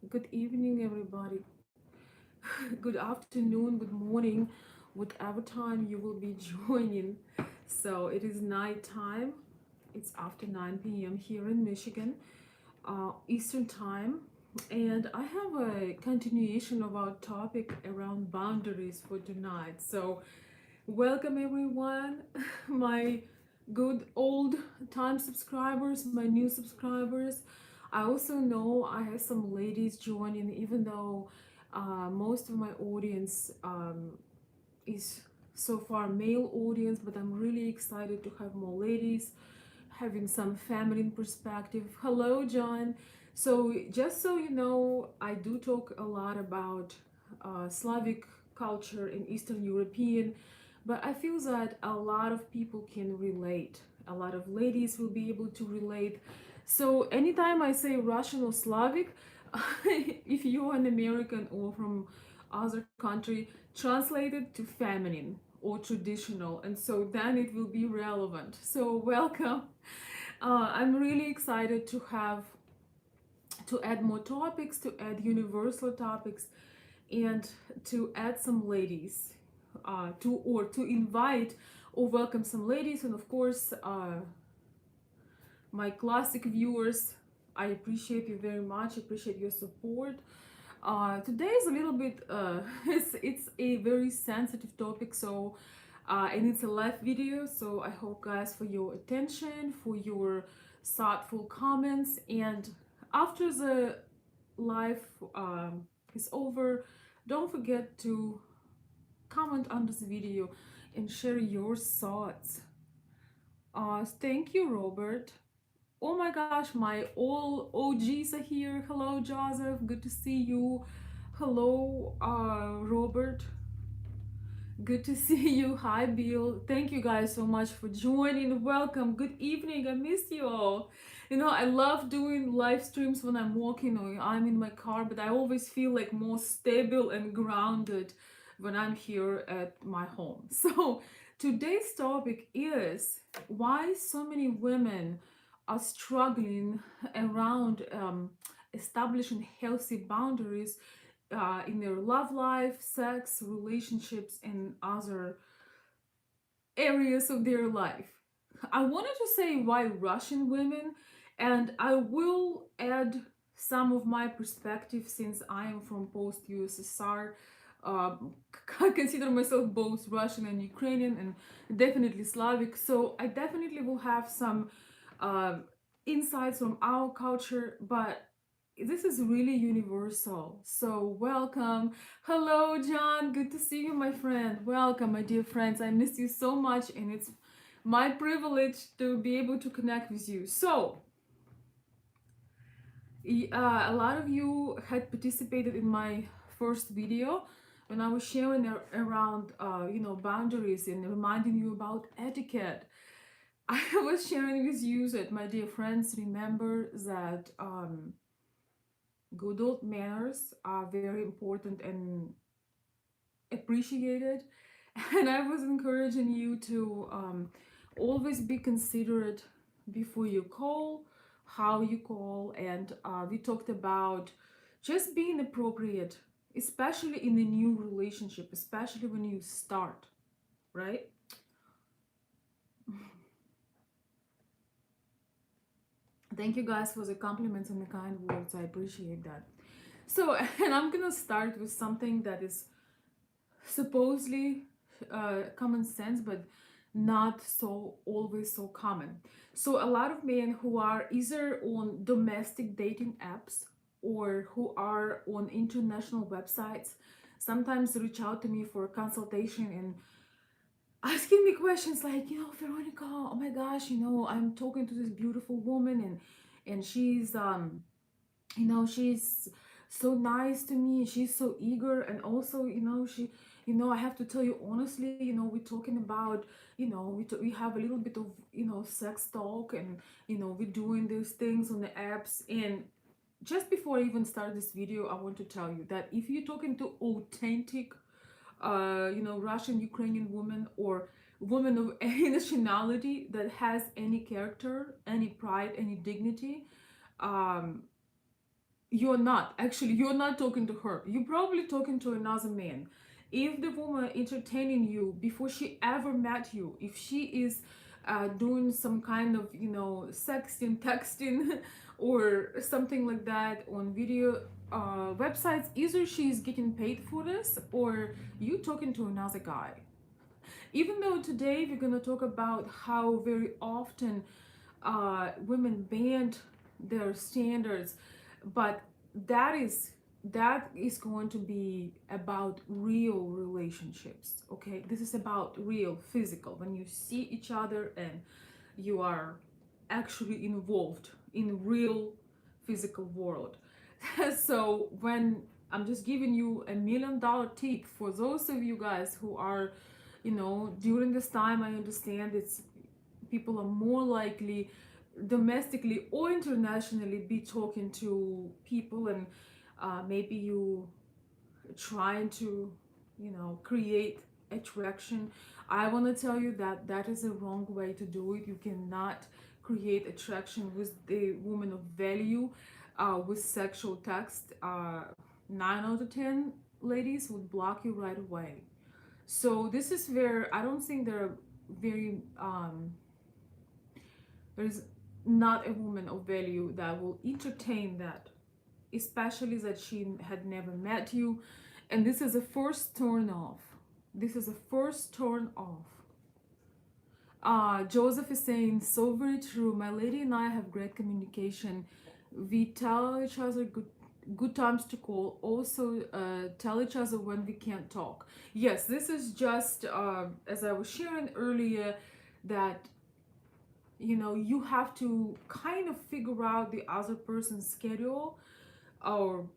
Good evening, everybody. Good afternoon, good morning, whatever time you will be joining. So it is night time. It's after 9 p.m. here in Michigan, Eastern time. And I have a continuation of our topic around boundaries for tonight. So, welcome everyone, my good old time subscribers, my new subscribers. I also know I have some ladies joining, even though most of my audience is so far male audience, but I'm really excited to have more ladies having some feminine perspective. Hello, John. So, just so you know, I do talk a lot about Slavic culture and Eastern European, but I feel that a lot of people can relate. A lot of ladies will be able to relate. So, anytime I say Russian or Slavic, if you're an American or from other country, translate it to feminine or traditional, and so then it will be relevant. So, welcome. I'm really excited to have to add more topics, to add universal topics, and to add some ladies, to invite or welcome some ladies, and of course, my classic viewers. I appreciate you very much. Appreciate your support. Today is a little bit it's a very sensitive topic, so and it's a live video, so I hope guys for your attention, for your thoughtful comments, and after the live is over, don't forget to comment on this video and share your thoughts. Thank you, Robert. Oh my gosh, my all OGs are here. Hello, Joseph. Good to see you. Hello, Robert. Good to see you. Hi, Bill. Thank you guys so much for joining. Welcome. Good evening. I missed you all. You know, I love doing live streams when I'm walking or I'm in my car, but I always feel like more stable and grounded when I'm here at my home. So, today's topic is why so many women are struggling around establishing healthy boundaries in their love life, sex, relationships, and other areas of their life. I wanted to say why Russian women, and I will add some of my perspective since I am from post USSR. I consider myself both Russian and Ukrainian, and definitely Slavic. So I definitely will have some uh, insights from our culture, but this is really universal. So welcome. Hello, John. Good to see you, my friend. Welcome, my dear friends. I missed you so much, and it's my privilege to be able to connect with you. So, a lot of you had participated in my first video when I was sharing around, boundaries and reminding you about etiquette. I was sharing with you that, my dear friends, remember that good old manners are very important and appreciated. And I was encouraging you to always be considerate before you call, how you call, and we talked about just being appropriate, especially in a new relationship, especially when you start, right? Thank you guys for the compliments and the kind words. I appreciate that. So, and I'm gonna start with something that is supposedly common sense, but not so always so common. So, a lot of men who are either on domestic dating apps or who are on international websites sometimes reach out to me for a consultation and asking me questions like, Veronica, oh my gosh, I'm talking to this beautiful woman, and she's she's so nice to me, she's so eager, and also, I have to tell you honestly, we're talking about, we have a little bit of, sex talk, and we're doing these things on the apps. And just before I even start this video, I want to tell you that if you're talking to authentic Russian, Ukrainian woman, or woman of any nationality that has any character, any pride, any dignity, um, You're not. Actually, you're not talking to her. You're probably talking to another man. If the woman entertaining you before she ever met you, if she is doing some kind of, sexting, texting, or something like that on video websites, either she's getting paid for this or you talking to another guy. Even though today we're going to talk about how very often women bend their standards, but that is that is going to be about real relationships. Okay, this is about real physical, when you see each other and you are actually involved in real physical world. So when I'm just giving you $1 million tip for those of you guys who are, during this time, I understand it's people are more likely domestically or internationally be talking to people, and maybe you trying to, create attraction. I want to tell you that that is a wrong way to do it. You cannot create attraction with the woman of value with sexual text. 9 out of 10 ladies would block you right away. So this is where I don't think there are very there's not a woman of value that will entertain that, especially that she had never met you. And this is a first turn off. This is a first turn off. Joseph is saying, so very true. My lady and I have great communication. We tell each other good times to call. Also, tell each other when we can't talk. Yes, this is just as I was sharing earlier, that you have to kind of figure out the other person's schedule, or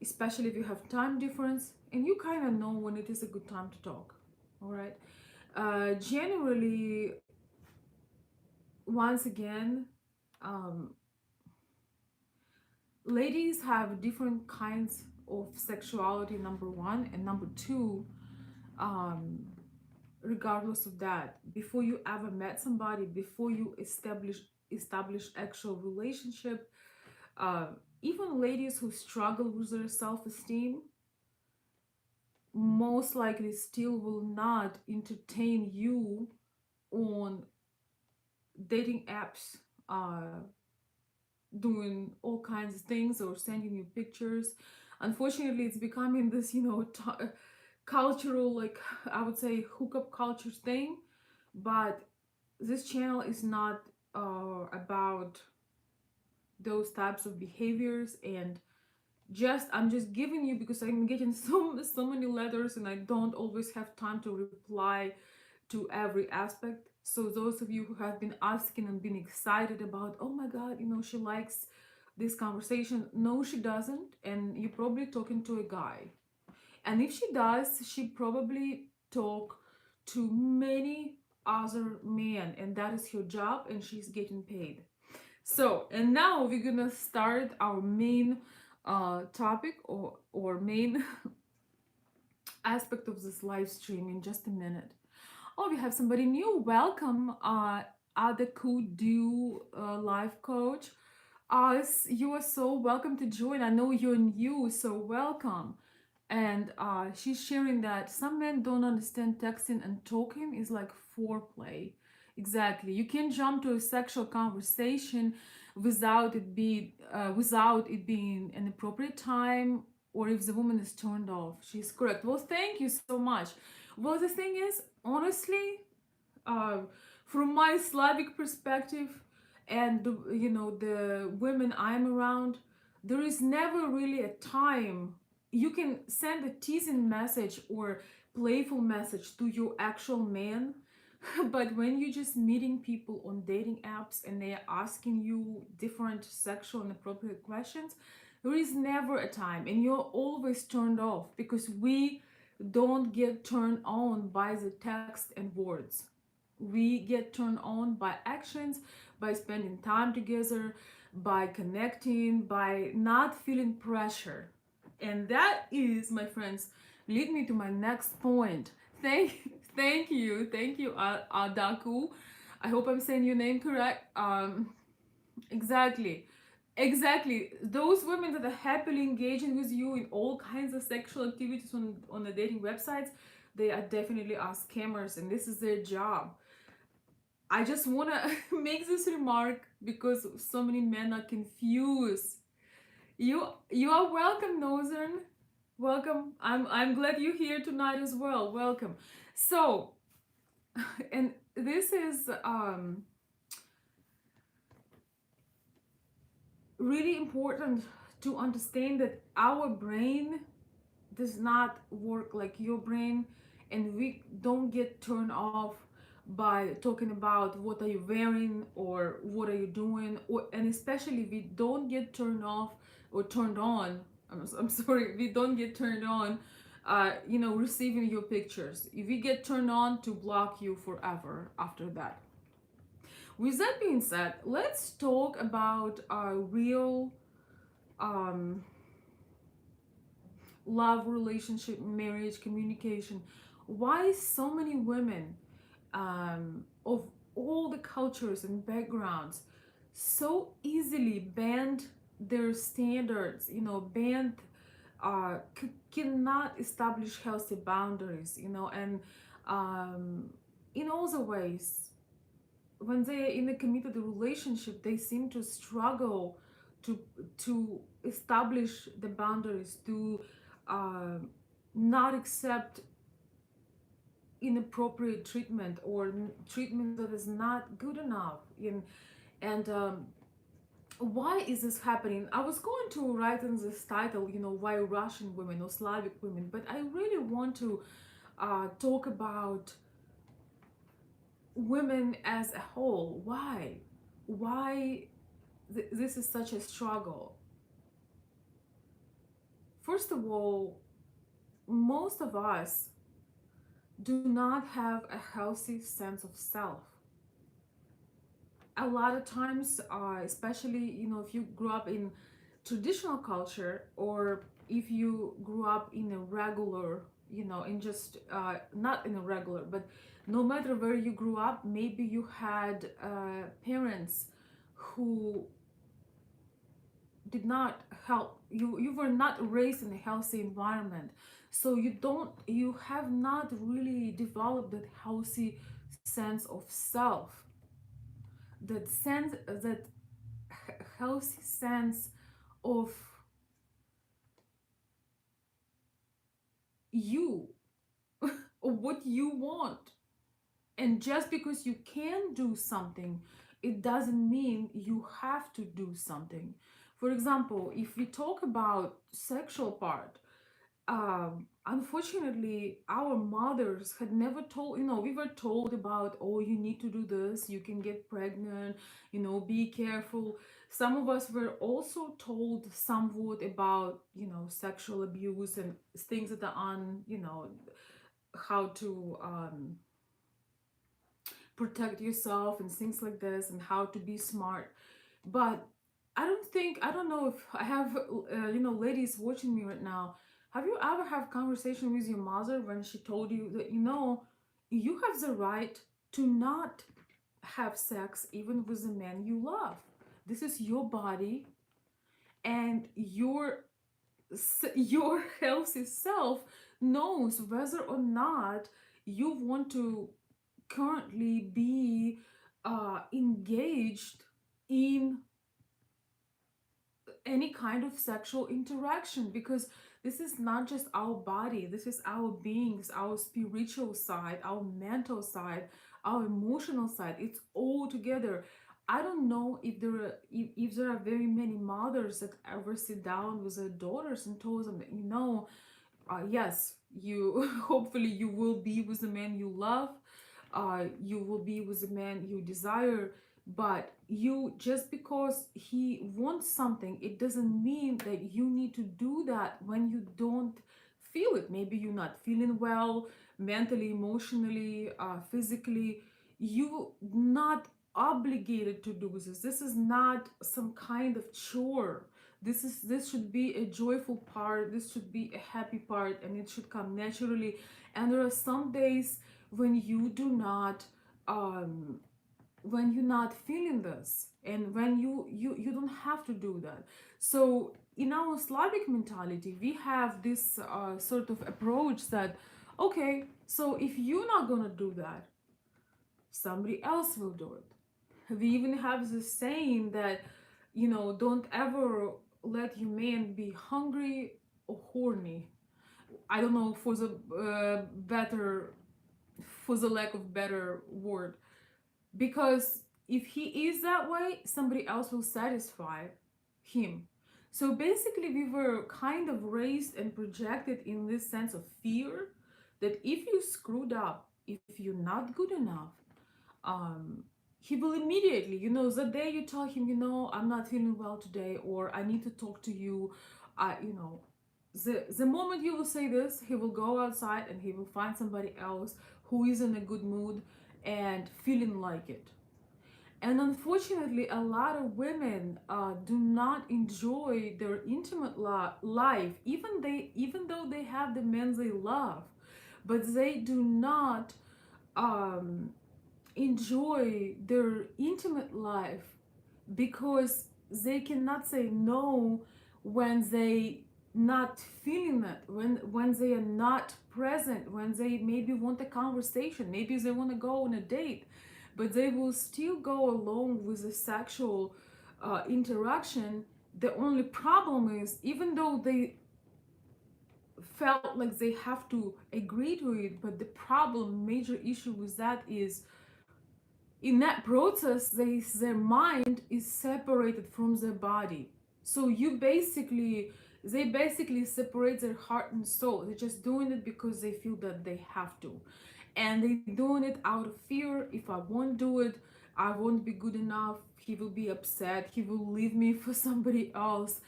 especially if you have time difference, and you kind of know when it is a good time to talk. All right. Generally, once again, um, ladies have different kinds of sexuality, number one, and number two, um, regardless of that, before you ever met somebody, before you establish actual relationship, uh, even ladies who struggle with their self-esteem most likely still will not entertain you on dating apps, doing all kinds of things or sending you pictures. Unfortunately, it's becoming this, cultural, like, I would say, hookup culture thing. But this channel is not about those types of behaviors. And I'm just giving you, because I'm getting so many letters and I don't always have time to reply to every aspect. So those of you who have been asking and been excited about, oh my god, she likes this conversation, no, she doesn't. And you're probably talking to a guy, and if she does, she probably talk to many other men, and that is her job, and she's getting paid. So, and now we're gonna start our main topic, or main aspect of this live stream in just a minute. Oh, we have somebody new. Welcome, Ada Kudu, life coach. You are so welcome to join. I know you're new, so welcome. And she's sharing that some men don't understand texting and talking is like foreplay. Exactly. You can jump to a sexual conversation without it being an appropriate time, or if the woman is turned off. She's correct. Well, thank you so much. Well, the thing is, honestly, uh, from my Slavic perspective, and the women I'm around, there is never really a time. You can send a teasing message or playful message to your actual man, but when you're just meeting people on dating apps and they are asking you different sexual and appropriate questions, there is never a time, and you're always turned off, because we don't get turned on by the text and words. We get turned on by actions, by spending time together, by connecting, by not feeling pressure. And that is, my friends, lead me to my next point. Thank you, Adaku. I hope I'm saying your name correct. Exactly. Exactly. Those women that are happily engaging with you in all kinds of sexual activities on the dating websites, they are definitely are scammers, and this is their job. I just want to make this remark because so many men are confused. You are welcome, Northern. Welcome. I'm glad you're here tonight as well. Welcome. So, and this is really important to understand that our brain does not work like your brain, and we don't get turned off by talking about what are you wearing or what are you doing, or and especially we don't get turned off or turned on. I'm sorry, we don't get turned on receiving your pictures. If we get turned on, to block you forever after that. With that being said, let's talk about real um, love, relationship, marriage, communication. Why so many women of all the cultures and backgrounds so easily bend their standards, bend, cannot establish healthy boundaries, and um, in all the ways when they are in a committed relationship, they seem to struggle to to establish the boundaries, to uh, not accept inappropriate treatment or treatment that is not good enough. And why is this happening? I was going to write in this title, why Russian women or Slavic women, but I really want to talk about women as a whole. Why this is such a struggle? First of all, most of us do not have a healthy sense of self. A lot of times, especially if you grew up in traditional culture, or if you grew up in a regular, in just not in a regular, but no matter where you grew up, maybe you had parents who did not help you. You were not raised in a healthy environment, so you have not really developed that healthy sense of self, that healthy sense of you, of what you want. And just because you can do something, it doesn't mean you have to do something. For example, if we talk about sexual part, unfortunately, our mothers had never told, we were told about, oh, you need to do this, you can get pregnant, be careful. Some of us were also told somewhat about, sexual abuse and things that are on, how to protect yourself and things like this, and how to be smart. But I don't know if I have ladies watching me right now. Have you ever have conversation with your mother when she told you that you have the right to not have sex even with the man you love? This is your body, and your healthy self knows whether or not you want to currently be engaged in any kind of sexual interaction, because this is not just our body, this is our beings, our spiritual side, our mental side, our emotional side. It's all together. I don't know if there are very many mothers that ever sit down with their daughters and told them that, yes, you hopefully you will be with the man you love, you will be with the man you desire, but you, just because he wants something, it doesn't mean that you need to do that when you don't feel it. Maybe you're not feeling well mentally, emotionally, physically. You not obligated to do this. This is not some kind of chore. This should be a joyful part, this should be a happy part, and it should come naturally. And there are some days when you do not um when you're not feeling this, and when you don't have to do that. So in our Slavic mentality, we have this sort of approach that, okay, so if you're not gonna do that, somebody else will do it. We even have this saying that, don't ever let your man be hungry or horny. I don't know, for the better, for the lack of better word, because if he is that way, somebody else will satisfy him. So basically, we were kind of raised and projected in this sense of fear that if you screwed up, if you're not good enough, um, he will immediately, the day you tell him, I'm not feeling well today, or I need to talk to you, I, the moment you will say this, he will go outside and he will find somebody else who is in a good mood and feeling like it. And unfortunately, a lot of women do not enjoy their intimate life, even though they have the men they love, but they do not um, enjoy their intimate life because they cannot say no when they not feeling it, when they are not present, when they maybe want a conversation, maybe they want to go on a date, but they will still go along with the sexual interaction. The only problem is, even though they felt like they have to agree to it, but the problem, major issue with that is, in that process, their mind is separated from their body. So they basically separate their heart and soul. They're just doing it because they feel that they have to, and they're doing it out of fear. If I won't do it, I won't be good enough. He will be upset, he will leave me for somebody else.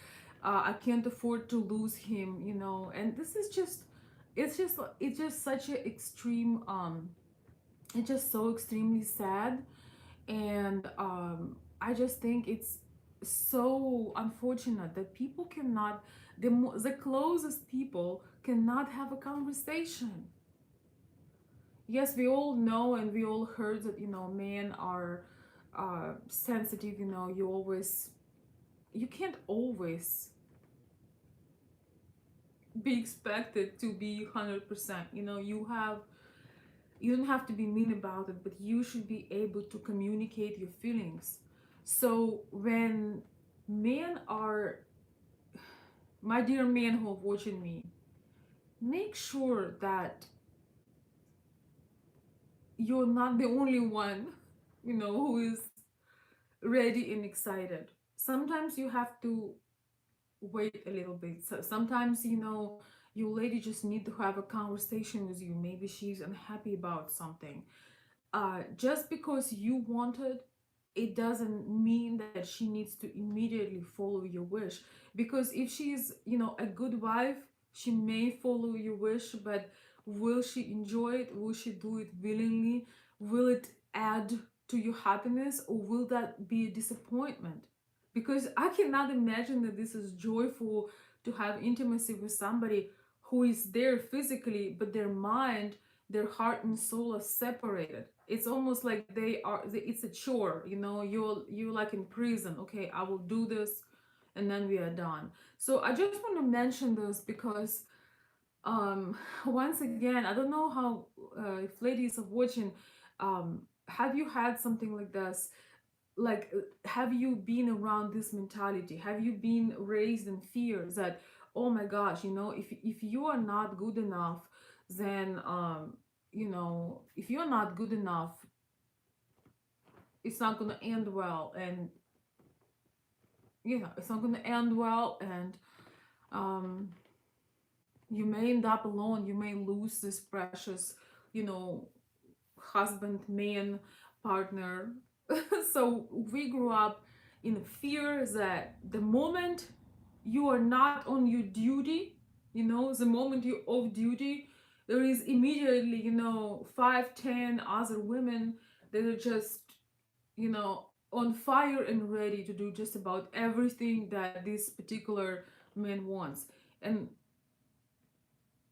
I can't afford to lose him, and this is just, it's just such an extreme, it's just so extremely sad. And I just think it's so unfortunate that people cannot, the closest people cannot have a conversation. Yes, we all know and we all heard that, men are sensitive. You can't always be expected to be 100%. You don't have to be mean about it, but you should be able to communicate your feelings. So when men are, my dear men who are watching me, make sure that you're not the only one, who is ready and excited. Sometimes you have to wait a little bit. So sometimes, your lady just need to have a conversation with you. Maybe she's unhappy about something. Just because you want it, it doesn't mean that she needs to immediately follow your wish. Because if she's, a good wife, she may follow your wish, but will she enjoy it? Will she do it willingly? Will it add to your happiness, or will that be a disappointment? Because I cannot imagine that this is joyful to have intimacy with somebody who is there physically, but their mind, their heart and soul are separated. It's almost like it's a chore. You're like in prison. Okay, I will do this, and then we are done. So I just want to mention this because, once again, I don't know how, if ladies are watching, have you had something like this? Like, have you been around this mentality? Have you been raised in fear that, oh my gosh, if you are not good enough, then, if you're not good enough, it's not going to end well. And it's not going to end well. And um you may end up alone. You may lose this precious, you know husband, man, partner. So we grew up in fear that the moment you are not on your duty, the moment you're off duty, there is immediately, 5, 10 other women that are just, on fire and ready to do just about everything that this particular man wants. And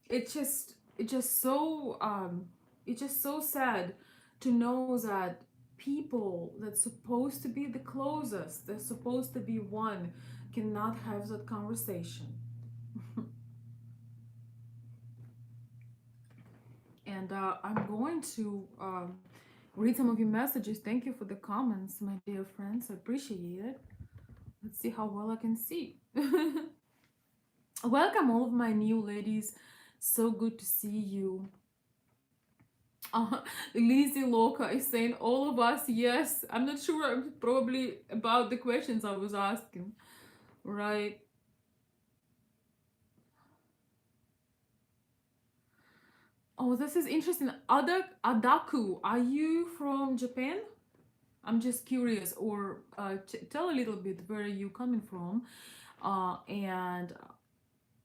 it's just it's just so sad to know that people that's supposed to be the closest, that's supposed to be one, cannot have that conversation. And I'm going to read some of your messages. Thank you for the comments, my dear friends. I appreciate it. Let's see how well I can see. Welcome, all of my new ladies. So good to see you. Uh, Lizzie Loca is saying all of us. Yes, I'm not sure. Probably about the questions I was asking. Right. Oh, this is interesting. Adaku, are you from Japan? I'm just curious, or tell a little bit where you coming from. And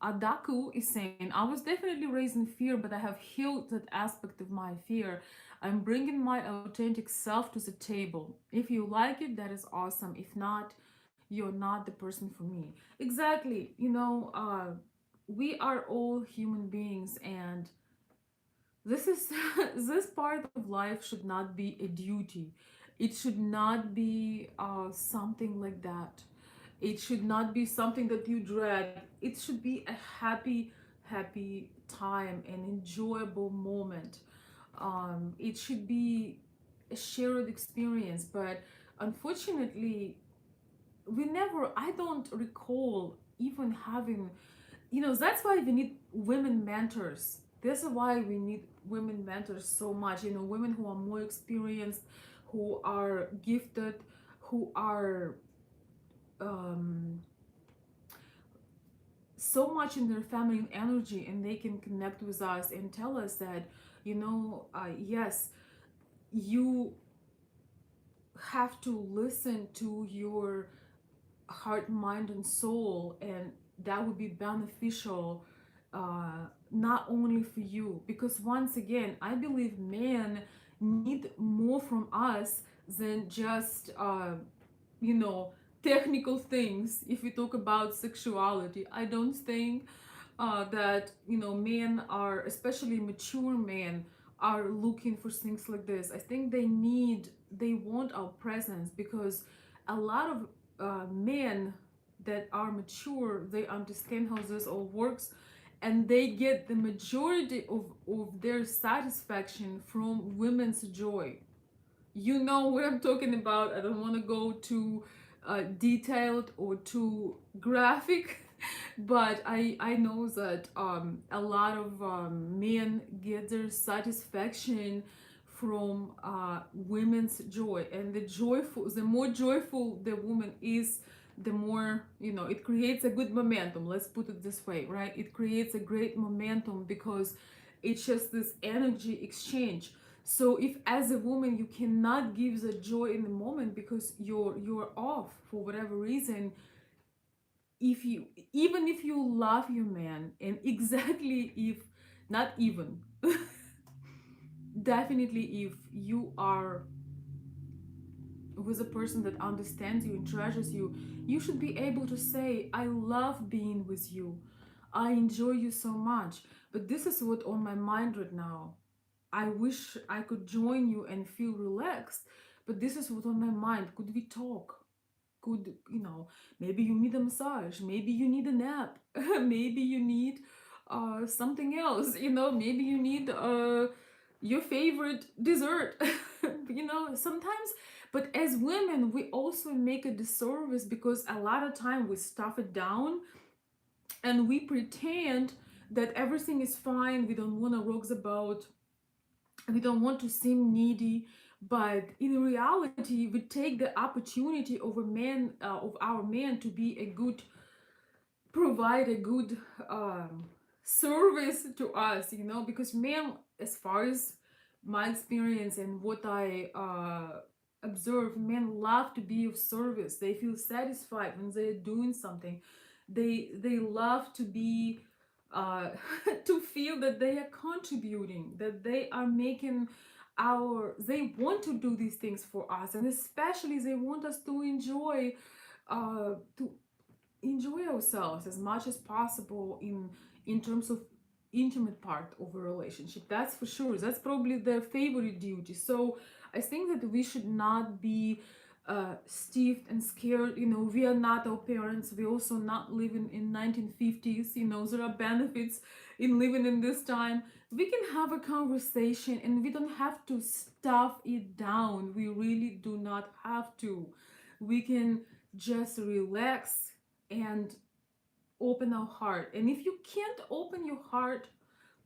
Adaku is saying, I was definitely raised in fear, but I have healed that aspect of my fear. I'm bringing my authentic self to the table. If you like it, that is awesome. If not, you're not the person for me. Exactly. We are all human beings, and this is this part of life should not be a duty. It should not be something like that. It should not be something that you dread. It should be a happy time, an enjoyable moment. It should be a shared experience. But unfortunately, I don't recall even having, that's why we need women mentors. That's why we need women mentors so much. Women who are more experienced, who are gifted, who are um, so much in their feminine energy, and they can connect with us and tell us that, yes, you have to listen to your heart, mind, and soul, and that would be beneficial, not only for you. Because once again, I believe men need more from us than just you know technical things. If we talk about sexuality, I don't think that men are, especially mature men, are looking for things like this. I think they want our presence, because a lot of men that are mature, they understand how this all works, and they get the majority of their satisfaction from women's joy. You know what I'm talking about. I don't want to go too detailed or too graphic, but I know that a lot of men get their satisfaction from women's joy, and the more joyful the woman is, the more, it creates a good momentum. Let's put it this way, right? It creates a great momentum, because it's just this energy exchange. So if as a woman you cannot give the joy in the moment because you're off for whatever reason, if you even if you love your man, and exactly, if not even definitely if you are with a person that understands you and treasures you, you should be able to say, I love being with you, I enjoy you so much, but this is what on my mind right now. I wish I could join you and feel relaxed, but this is what on my mind. Could we talk? Could, maybe you need a massage, maybe you need a nap, maybe you need something else, maybe you need your favorite dessert, sometimes. But as women, we also make a disservice, because a lot of time we stuff it down, and we pretend that everything is fine. We don't want to rock the boat, we don't want to seem needy, but in reality we take the opportunity of a man, of our man, to be a good, provide a good service to us, because men, as far as my experience and what I observe, men love to be of service. They feel satisfied when they're doing something. They love to be to feel that they are contributing, that they are making they want to do these things for us, and especially they want us to enjoy ourselves as much as possible in terms of intimate part of a relationship. That's for sure. That's probably their favorite duty. So I think that we should not be stiff and scared. We are not our parents. We also not living in 1950s. There are benefits in living in this time. We can have a conversation and we don't have to stuff it down. We really do not have to. We can just relax and open our heart. And if you can't open your heart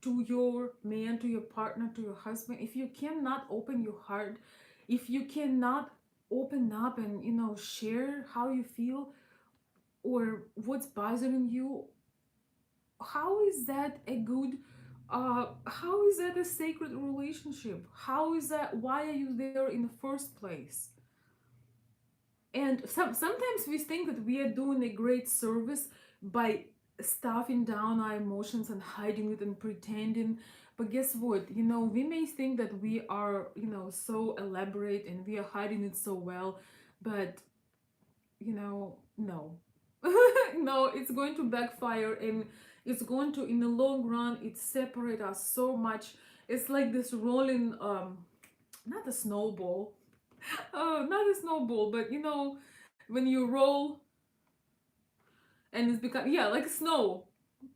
to your man, to your partner, to your husband, if you cannot open your heart, if you cannot open up and share how you feel or what's bothering you, how is that a good how is that a sacred relationship? How is that, why are you there in the first place? And sometimes we think that we are doing a great service by stuffing down our emotions and hiding it and pretending. But guess what? We may think that we are, so elaborate and we are hiding it so well, but no. No, it's going to backfire, and it's going to, in the long run, it separate us so much. It's like this rolling, not a snowball, not a snowball, but when you roll and it's become, yeah, like snow.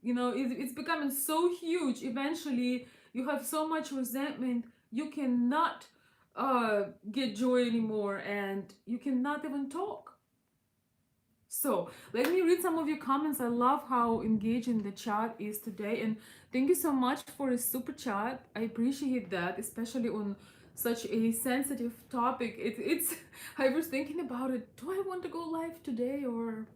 It's becoming so huge. Eventually you have so much resentment, you cannot get joy anymore, and you cannot even talk. So let me read some of your comments. I love how engaging the chat is today, and thank you so much for a super chat. I appreciate that, especially on such a sensitive topic. It's I was thinking about it. Do I want to go live today or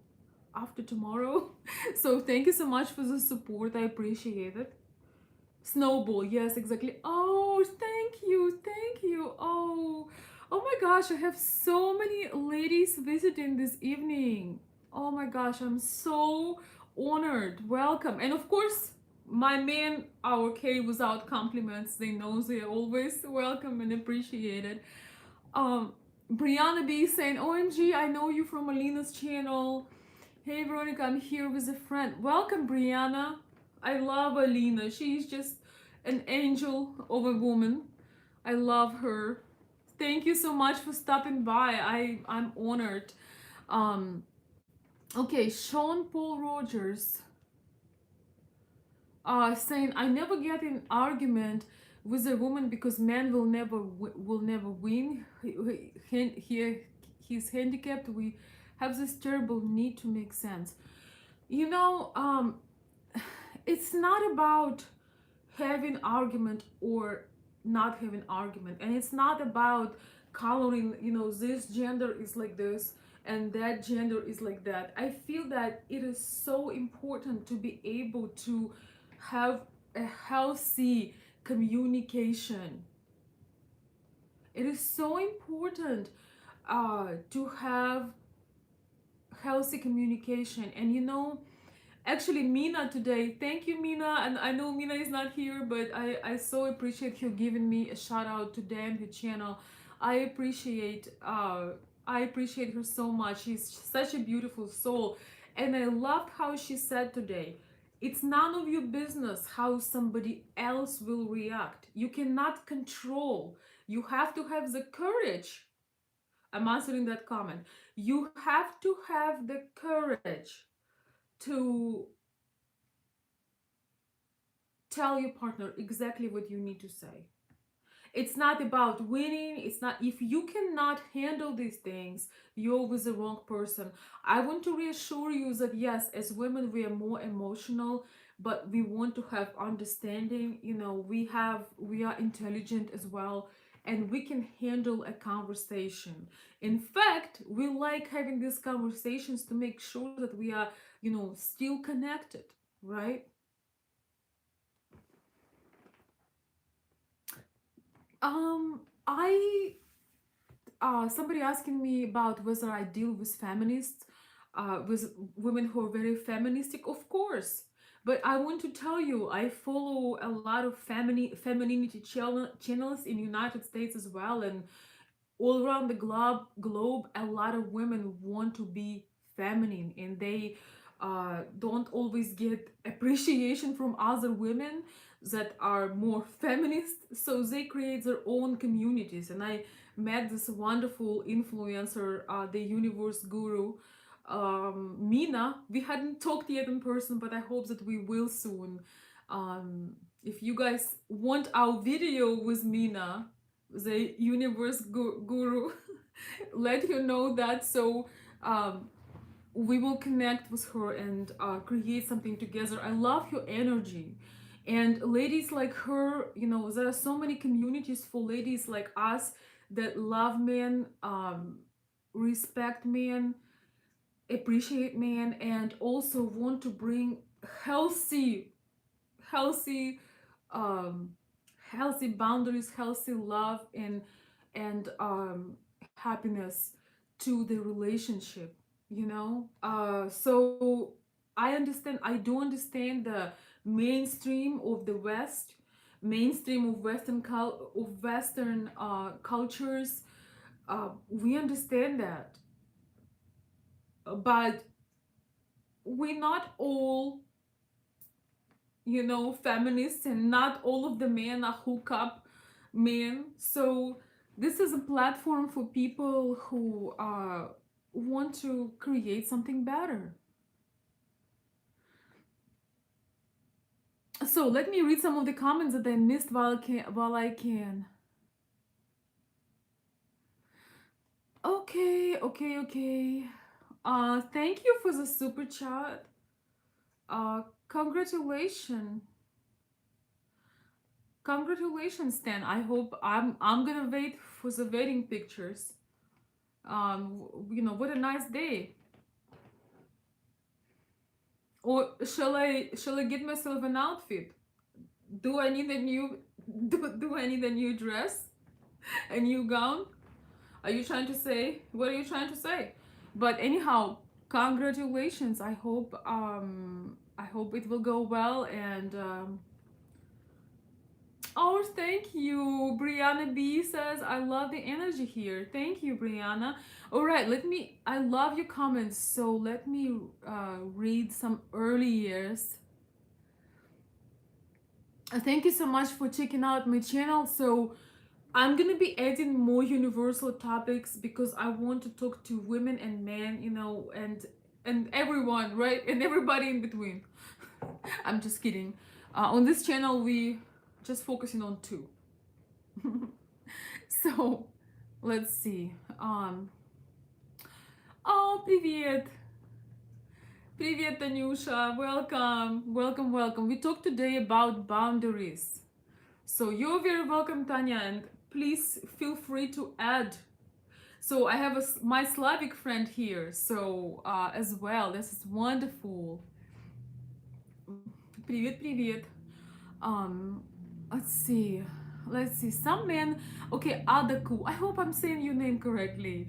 after tomorrow? So thank you so much for the support. I appreciate it. Snowball, yes, exactly. Oh, thank you. Oh my gosh, I have so many ladies visiting this evening. Oh my gosh, I'm so honored. Welcome. And of course, my men are okay without compliments. They know they're always welcome and appreciated. Um, Brianna B saying, OMG, I know you from Alina's channel. Hey Veronika, I'm here with a friend. Welcome, Brianna. I love Alina. She's just an angel of a woman. I love her. Thank you so much for stopping by. I'm honored. Um, okay, Sean Paul Rogers saying, I never get in argument with a woman because man will never win. He's handicapped. We have this terrible need to make sense. You know, it's not about having argument or not having argument, and it's not about coloring, this gender is like this and that gender is like that. I feel that it is so important to be able to have a healthy communication. It is so important to have healthy communication. And actually, Mina today, thank you, Mina. And I know Mina is not here, but I so appreciate her giving me a shout out today on her channel. I appreciate her so much. She's such a beautiful soul. And I loved how she said today, it's none of your business how somebody else will react. You cannot control. You have to have the courage. I'm answering that comment. You have to have the courage to tell your partner exactly what you need to say. It's not about winning. It's not, if you cannot handle these things, you're with the wrong person. I want to reassure you that yes, as women, we are more emotional, but we want to have understanding. We are intelligent as well, and we can handle a conversation. In fact, we like having these conversations to make sure that we are, still connected, right? I Somebody asking me about whether I deal with feminists, with women who are very feministic. Of course, but I want to tell you, I follow a lot of femininity channels in United States as well, and all around the globe, a lot of women want to be feminine, and they don't always get appreciation from other women that are more feminist, so they create their own communities. And I met this wonderful influencer, the universe guru, Mina. We hadn't talked yet in person, but I hope that we will soon. If you guys want our video with Mina, the universe guru, let you know that. So um, we will connect with her and create something together. I love your energy. And ladies like her, you know, there are so many communities for ladies like us that love men, respect men, appreciate men, and also want to bring healthy, healthy, um, healthy boundaries, healthy love, and happiness to the relationship. You know, so I do understand the mainstream of the West, mainstream of Western cultures. We understand that, but we're not all, you know, feminists, and not all of the men are hookup men. So this is a platform for people who want to create something better. So let me read some of the comments that I missed while I can. Okay. Thank you for the super chat. Congratulations. Congratulations, Stan. I hope I'm gonna wait for the wedding pictures. You know, what a nice day. Or shall I get myself an outfit? Do I need a new do I need a new dress? A new gown? Are you trying to say? What are you trying to say? But anyhow, congratulations. I hope it will go well. And oh, thank you. Brianna B says, I love the energy here. Thank you, Brianna. All right, I love your comments. So let me read some early years. Thank you so much for checking out my channel. So I'm gonna be adding more universal topics because I want to talk to women and men, you know, and everyone, right? And everybody in between. I'm just kidding. On this channel, we just focusing on two. So let's see. Oh, привет. Привет, Tanusha. Welcome. We talked today about boundaries. So you're very welcome, Tanya, and please feel free to add. So I have my Slavic friend here, so as well. This is wonderful. Привет. Um, let's see. Some men. Okay, Adaku. I hope I'm saying your name correctly.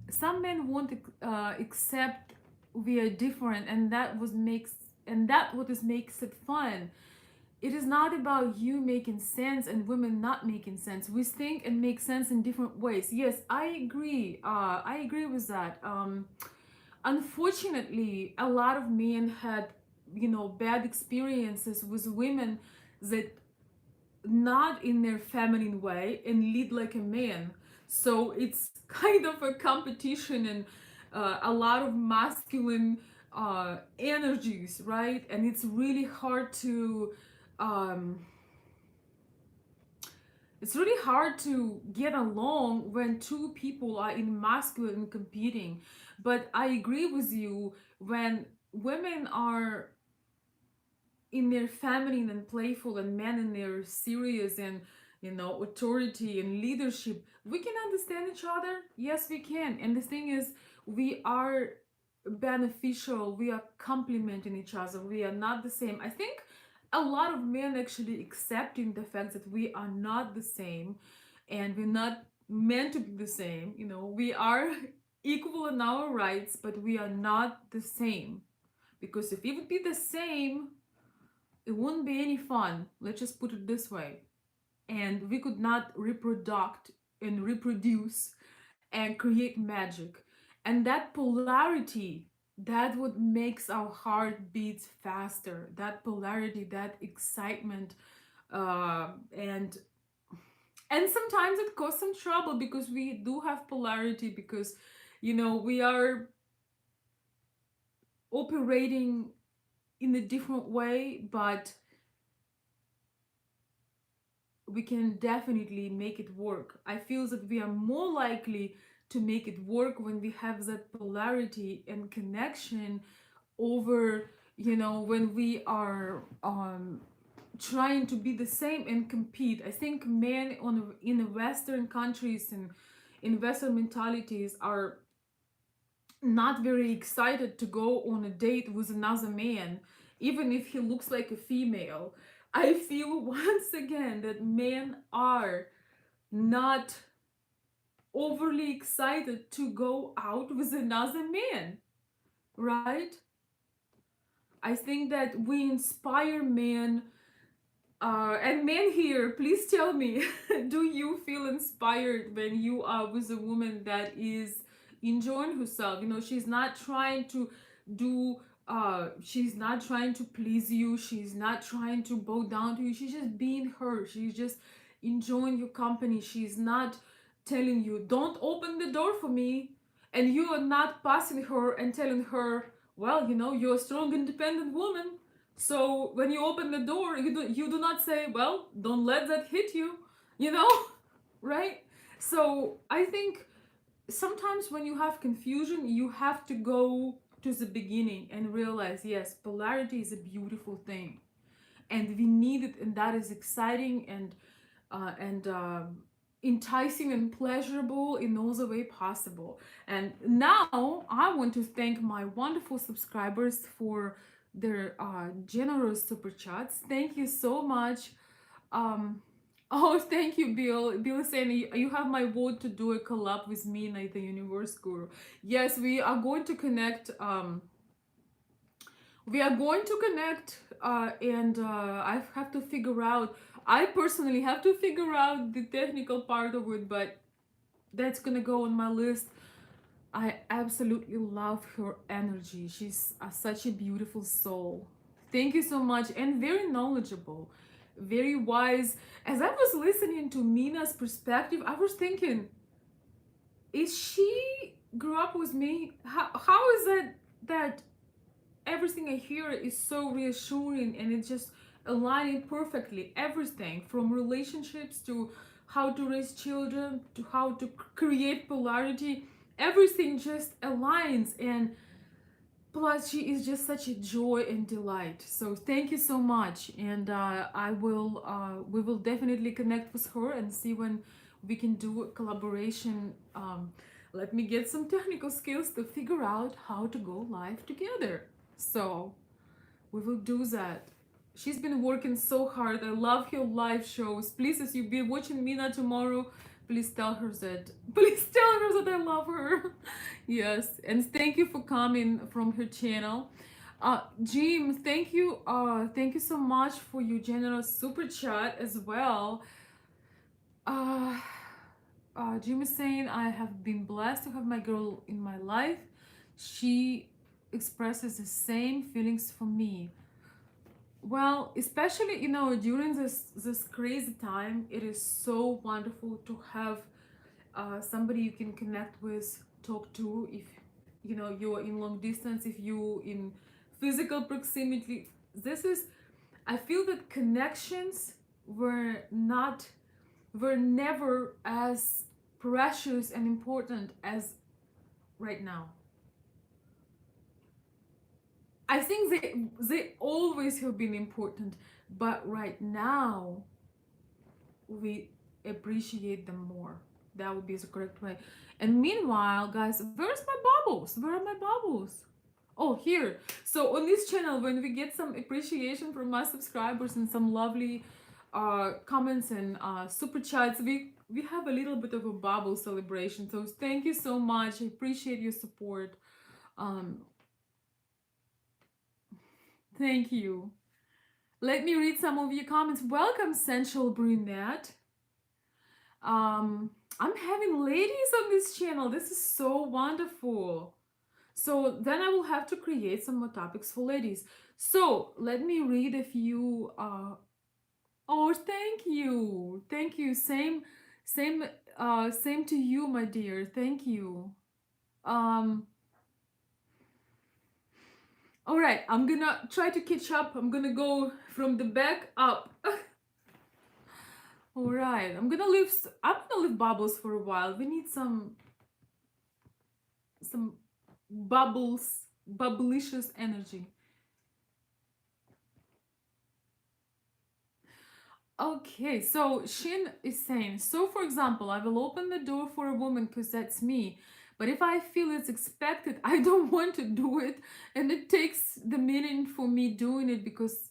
Some men won't accept we are different, and that what is makes it fun. It is not about you making sense and women not making sense. We think and make sense in different ways. Yes, I agree. I agree with that. Unfortunately, a lot of men had, you know, bad experiences with women that not in their feminine way and lead like a man. So it's kind of a competition and a lot of masculine energies, right? And it's really hard to um, get along when two people are in masculine and competing. But I agree with you, when women are in their feminine and playful and men in their serious and, you know, authority and leadership, we can understand each other. Yes, we can. And the thing is, we are beneficial, we are complementing each other, we are not the same. I think a lot of men actually accepting the fact that we are not the same, and we're not meant to be the same. You know, we are equal in our rights, but we are not the same. Because if we would be the same, it wouldn't be any fun. Let's just put it this way. And we could not reproduce and create magic. And that polarity That what makes our heart beats faster. That polarity, that excitement, uh, and and sometimes it causes some trouble because we do have polarity, because we are operating in a different way, but we can definitely make it work. I feel that we are more likely to make it work when we have that polarity and connection over, when we are trying to be the same and compete. I think men in the Western countries and in Western mentalities are not very excited to go on a date with another man, even if he looks like a female. I feel once again that men are not overly excited to go out with another man, right? I think that we inspire men. And men here, please tell me, do you feel inspired when you are with a woman that is enjoying herself? She's not trying to do, she's not trying to please you. She's not trying to bow down to you. She's just being her. She's just enjoying your company. She's not telling you, don't open the door for me. And you are not passing her and telling her, well, you're a strong, independent woman, so when you open the door, you do not say, well, don't let that hit you, you know, right? So I think sometimes when you have confusion, you have to go to the beginning and realize, yes, polarity is a beautiful thing, and we need it, and that is exciting and enticing and pleasurable in all the way possible. And now I want to thank my wonderful subscribers for their generous super chats. Thank you so much. Oh, thank you, Bill. Bill is saying you have my vote to do a collab with me, Night the Universe Guru. Yes, we are going to connect. We are going to connect, and I have to figure out. I personally have to figure out the technical part of it, but that's gonna go on my list. I absolutely love her energy. She's such a beautiful soul. Thank you so much, and very knowledgeable, very wise. As I was listening to Mina's perspective, I was thinking, is she grew up with me? How is it that everything I hear is so reassuring, and it's just aligning perfectly? Everything from relationships to how to raise children to how to create polarity, everything just aligns. And plus, she is just such a joy and delight. So thank you so much, and we will definitely connect with her and see when we can do a collaboration. Let me get some technical skills to figure out how to go live together. So we will do that. She's been working so hard. I love her live shows. Please, as you be watching Mina tomorrow, please tell her that. Please tell her that I love her. Yes, and thank you for coming from her channel. Jim, thank you. Thank you so much for your generous super chat as well. Uh, Jim is saying, I have been blessed to have my girl in my life. She expresses the same feelings for me. Well, especially during this crazy time, it is so wonderful to have somebody you can connect with, talk to. If you're in long distance, if you in physical proximity, this is. I feel that connections were not were never as precious and important as right now. I think they always have been important, but right now we appreciate them more. That would be the correct way. And meanwhile, guys, where's my bubbles? Where are my bubbles? Oh, here. So on this channel, when we get some appreciation from my subscribers and some lovely comments and super chats, we have a little bit of a bubble celebration. So thank you so much. I appreciate your support. Um, Thank you. Let me read some of your comments. Welcome, Sensual Brunette. I'm having ladies on this channel. This is so wonderful. So then I will have to create some more topics for ladies. So let me read a few. Oh, thank you. Same, same to you, my dear. Thank you. Um, all right, I'm gonna try to catch up. I'm gonna go from the back up. All right, I'm gonna leave bubbles for a while. We need some bubblicious energy. Okay, so Shin is saying, so for example, I will open the door for a woman because that's me. But if I feel it's expected, I don't want to do it. And it takes the meaning for me doing it because,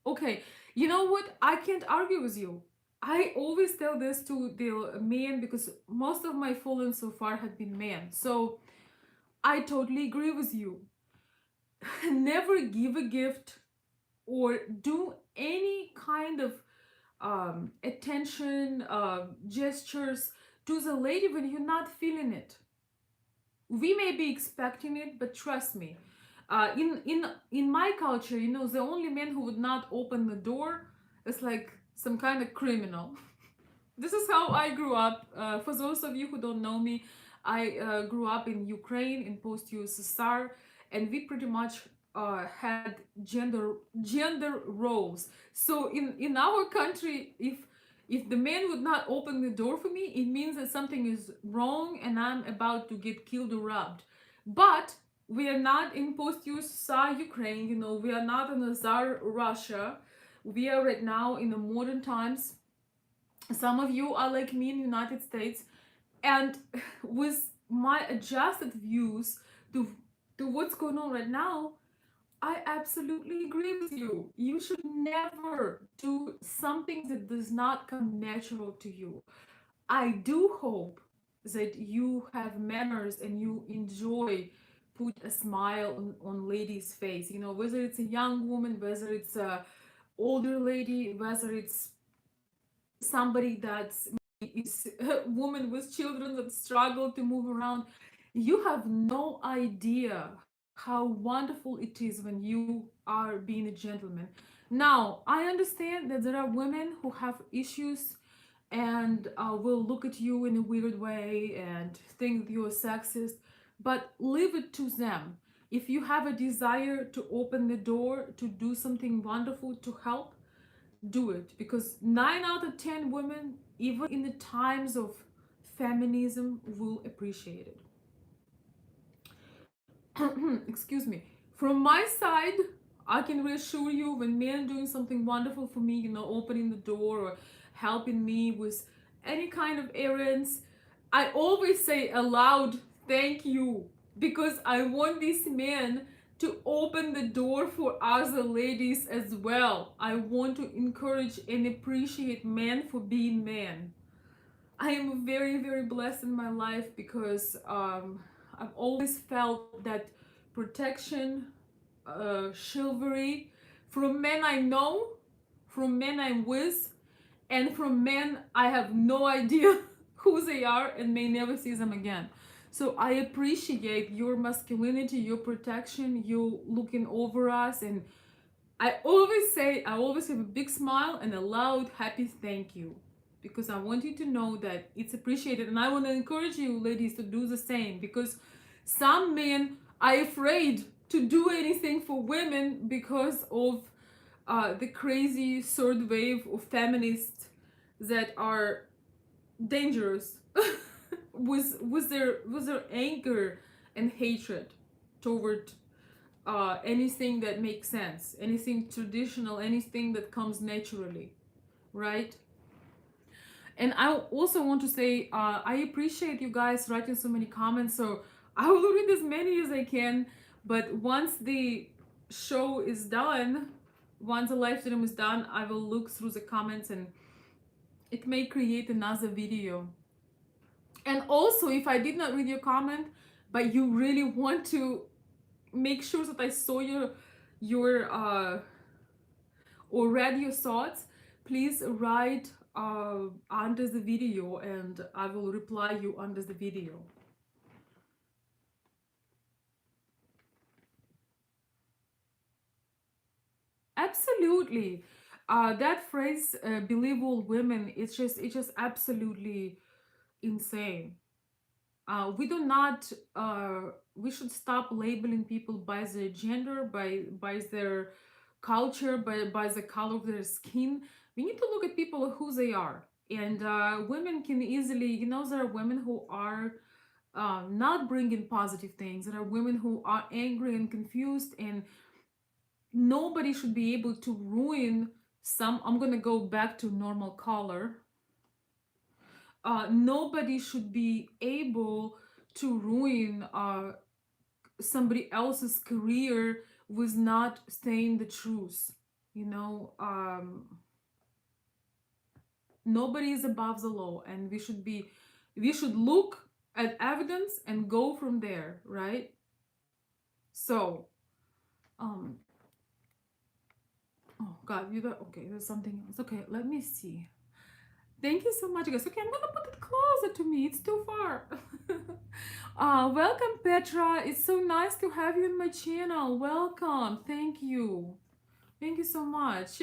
okay, you know what? I can't argue with you. I always tell this to the men because most of my following so far have been men. So I totally agree with you. Never give a gift or do any kind of attention gestures to the lady when you're not feeling it. We may be expecting it, but trust me, in my culture, you know, the only man who would not open the door is like some kind of criminal. This is how I grew up. For those of you who don't know me, I grew up in Ukraine in post-USSR, and we pretty much had gender roles. So in our country, if the man would not open the door for me, it means that something is wrong and I'm about to get killed or robbed. But we are not in post-USSR Ukraine. You know, we are not in a Tsar Russia. We are right now in the modern times. Some of you are like me in the United States, and with my adjusted views to what's going on right now, I absolutely agree with you. You should never do something that does not come natural to you. I do hope that you have manners and you enjoy put a smile on ladies' face. You know, whether it's a young woman, whether it's a older lady, whether it's somebody that's is a woman with children that struggle to move around. You have no idea how wonderful it is when you are being a gentleman. Now I understand that there are women who have issues and will look at you in a weird way and think that you're sexist, but leave it to them. If you have a desire to open the door to do something wonderful to help, do it, because 9 out of 10 women, even in the times of feminism, will appreciate it. Excuse me. From my side, I can reassure you, when men doing something wonderful for me, you know, opening the door or helping me with any kind of errands, I always say aloud thank you, because I want these men to open the door for other ladies as well. I want to encourage and appreciate men for being men. I am very, very blessed in my life because I've always felt that protection, chivalry from men I know, from men I'm with, and from men I have no idea who they are and may never see them again. So I appreciate your masculinity, your protection, you looking over us, and I always have a big smile and a loud, happy thank you, because I want you to know that it's appreciated. And I want to encourage you, ladies, to do the same, because some men are afraid to do anything for women because of the crazy third wave of feminists that are dangerous with their anger and hatred toward anything that makes sense, anything traditional, anything that comes naturally, right? And I also want to say I appreciate you guys writing so many comments. So I will read as many as I can. But once the show is done, once the live stream is done, I will look through the comments and it may create another video. And also, if I did not read your comment, but you really want to make sure that I saw your or read your thoughts, please write under the video and I will reply you under the video. Absolutely. That phrase, "believe all women," it's just absolutely insane. We do not. We should stop labeling people by their gender, by their culture, by the color of their skin. We need to look at people who they are. And women can easily, there are women who are not bringing positive things. There are women who are angry and confused, and nobody should be able to ruin some. I'm gonna go back to normal color. Nobody should be able to ruin somebody else's career with not saying the truth. You know, nobody is above the law, and we should look at evidence and go from there, right? So, um, oh God, okay? There's something else. Okay, let me see. Thank you so much, guys. Okay, I'm gonna put it closer to me. It's too far. Welcome, Petra. It's so nice to have you on my channel. Welcome. Thank you. Thank you so much.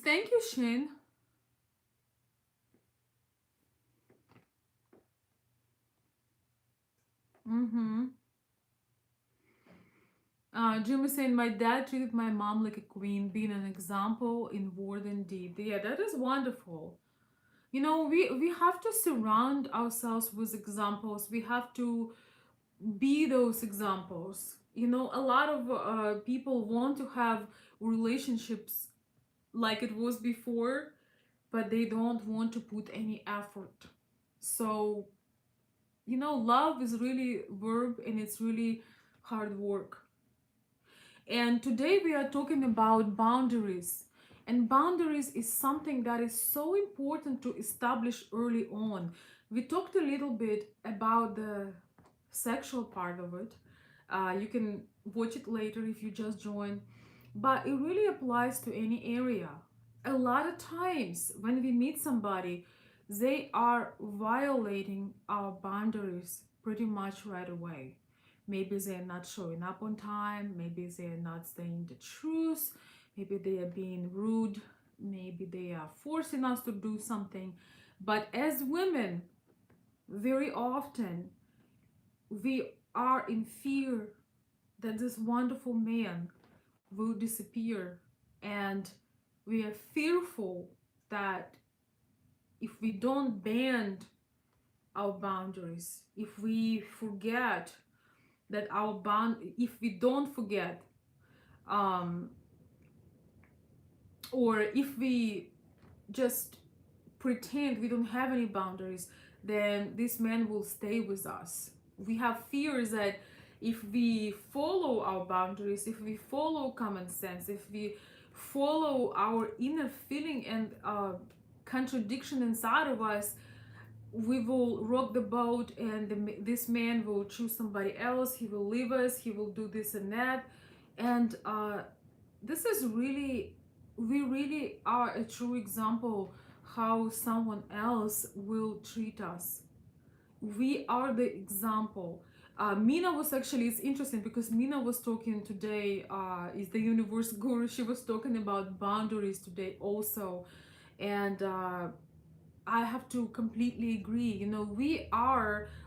Thank you, Shin. Mm-hmm. Jim is saying, my dad treated my mom like a queen, being an example in word and deed. Yeah, that is wonderful. We have to surround ourselves with examples. We have to be those examples. A lot of people want to have relationships like it was before, but they don't want to put any effort. So, love is really verb, and it's really hard work. And today we are talking about boundaries. And boundaries is something that is so important to establish early on. We talked a little bit about the sexual part of it. You can watch it later if you just join. But it really applies to any area. A lot of times when we meet somebody, they are violating our boundaries pretty much right away. Maybe they're not showing up on time, maybe they're not saying the truth, maybe they are being rude, maybe they are forcing us to do something. But as women, very often we are in fear that this wonderful man will disappear, and we are fearful that if we don't bend our boundaries, if we forget that if we don't forget, um, or if we just pretend we don't have any boundaries, then this man will stay with us. We have fears that if we follow our boundaries, if we follow common sense, if we follow our inner feeling and contradiction inside of us, we will rock the boat, and this man will choose somebody else. He will leave us. He will do this and that. And this is really, we really are a true example how someone else will treat us. We are the example. Mina was actually, it's interesting because Mina was talking today, is the universe guru. She was talking about boundaries today also. And I have to completely agree.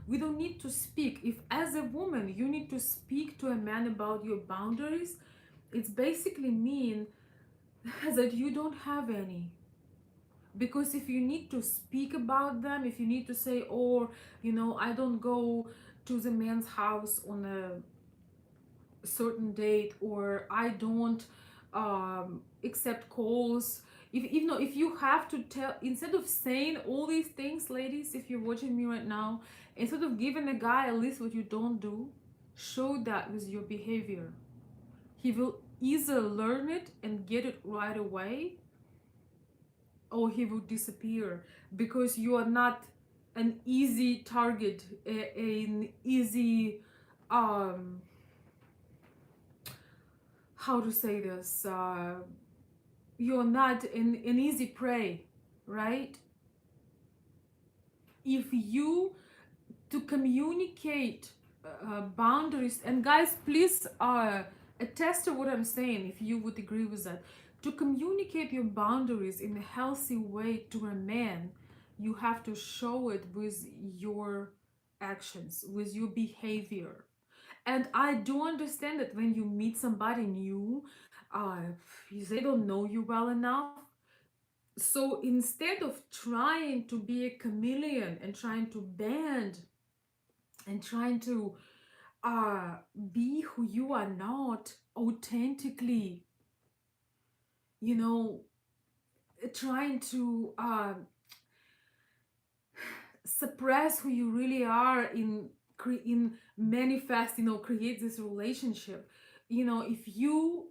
We don't need to speak. If as a woman you need to speak to a man about your boundaries, it's basically mean that you don't have any. Because if you need to speak about them, if you need to say, or, I don't go to the man's house on a certain date, or I don't accept calls, if you have to tell, instead of saying all these things, ladies, if you're watching me right now, instead of giving a guy a list what you don't do, show that with your behavior. He will either learn it and get it right away, or he will disappear, because you are not an easy target, an easy, how to say this, you're not an easy prey. right? If you to communicate boundaries, and guys, please attest to what I'm saying if you would agree with that. To communicate your boundaries in a healthy way to a man, you have to show it with your actions, with your behavior. And I do understand that when you meet somebody new, uh, they don't know you well enough. So instead of trying to be a chameleon and trying to bend and trying to uh, be who you are not authentically, you know, trying to suppress who you really are in manifest, create this relationship. If you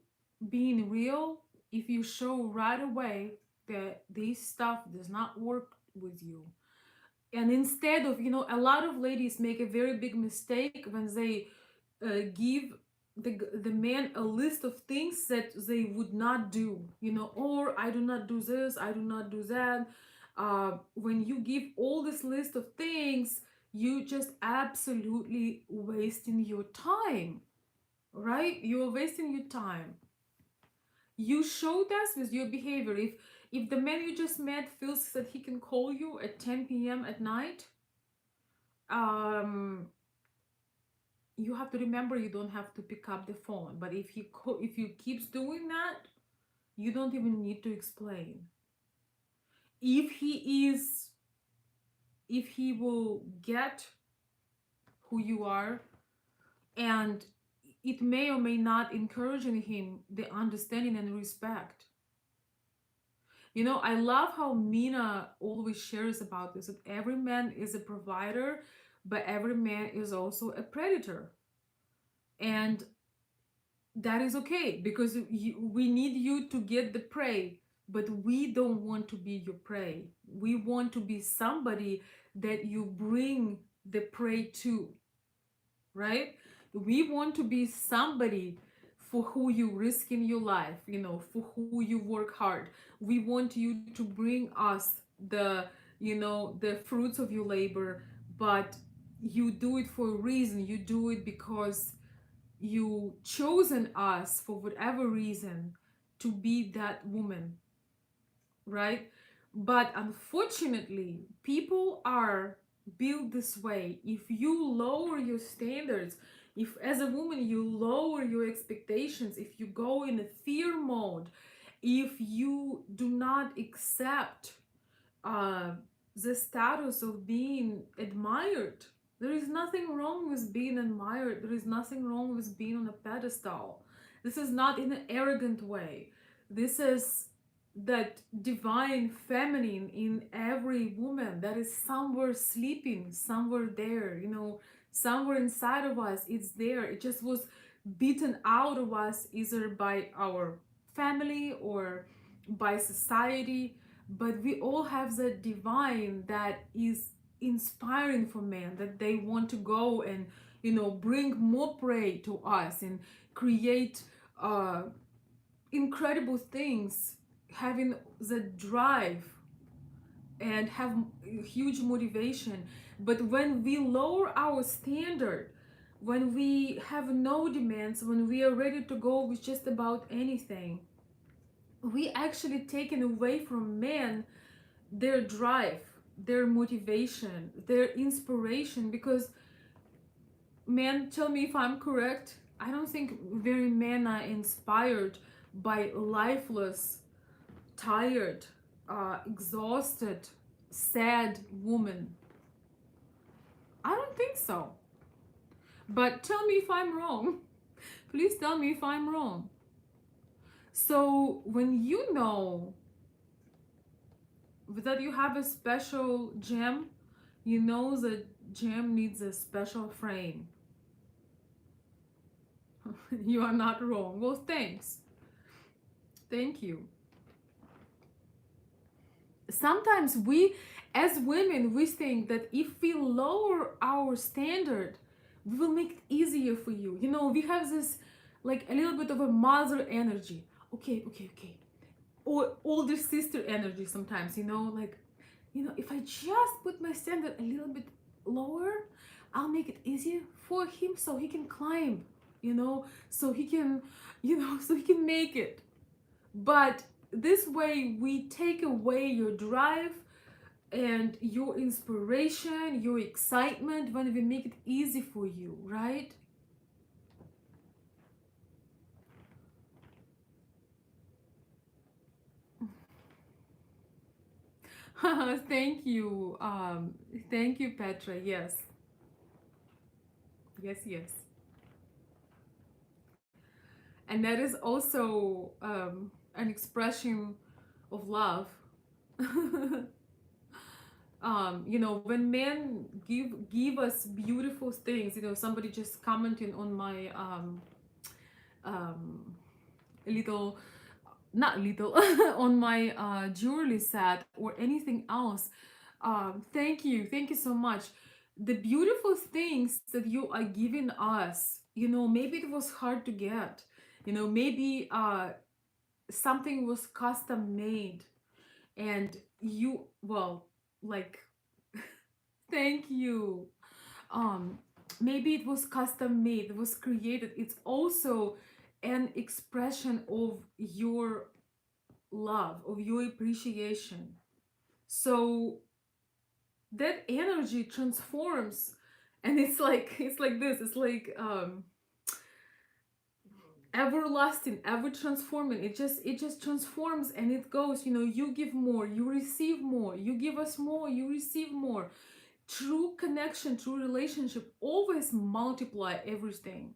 being real, if you show right away that this stuff does not work with you, and instead of, a lot of ladies make a very big mistake when they give the man a list of things that they would not do, or I do not do this, I do not do that. When you give all this list of things, you just absolutely wasting your time, right? You're wasting your time. You showed us with your behavior. If the man you just met feels that he can call you at 10 p.m. at night, um you have to remember you don't have to pick up the phone. But if you keeps doing that, you don't even need to explain. If he is if he will get who you are, and it may or may not encourage in him the understanding and respect. I love how Mina always shares about this, that every man is a provider, but every man is also a predator. And that is okay, because we need you to get the prey, but we don't want to be your prey. We want to be somebody that you bring the prey to, right? We want to be somebody for who you risk in your life, for who you work hard. We want you to bring us the fruits of your labor, but you do it for a reason. You do it because you chosen us for whatever reason to be that woman, right? But unfortunately, people are built this way. If you lower your standards, if as a woman you lower your expectations, if you go in a fear mode, if you do not accept uh, the status of being admired. There is nothing wrong with being admired. There is nothing wrong with being on a pedestal. This is not in an arrogant way. This is that divine feminine in every woman that is somewhere sleeping, somewhere there, somewhere inside of us. It's there. It just was beaten out of us either by our family or by society, but we all have the divine that is inspiring for men, that they want to go and bring more prey to us and create uh incredible things, having the drive and have huge motivation. But when we lower our standard, when we have no demands, when we are ready to go with just about anything, we actually taken away from men their drive, their motivation, their inspiration. Because men, tell me if I'm correct, I don't think very men are inspired by lifeless, tired, exhausted, sad woman. I don't think so. But tell me if I'm wrong. Please tell me if I'm wrong. So when you know that you have a special gem, you know the gem needs a special frame. You are not wrong. Well, thanks. Thank you. Sometimes we, as women, we think that if we lower our standard, we will make it easier for you. We have this like a little bit of a mother energy. Okay, okay, okay. or older sister energy sometimes, like, if I just put my standard a little bit lower, I'll make it easier for him so he can climb, so he can, so he can make it. But this way we take away your drive and your inspiration, your excitement when we make it easy for you, right? Thank you. Thank you, Petra. Yes. Yes, yes. And that is also an expression of love. When men give us beautiful things, somebody just commenting on my um little, not little, on my jewelry set or anything else. Thank you so much. The beautiful things that you are giving us, maybe it was hard to get, maybe something was custom made, and you, well, like, thank you. um Maybe it was custom made, it was created. It's also an expression of your love, of your appreciation. So that energy transforms, and it's like this, it's like everlasting, ever transforming. It just transforms, and it goes, you give more, you receive more, you give us more, you receive more. True connection, true relationship always multiply everything.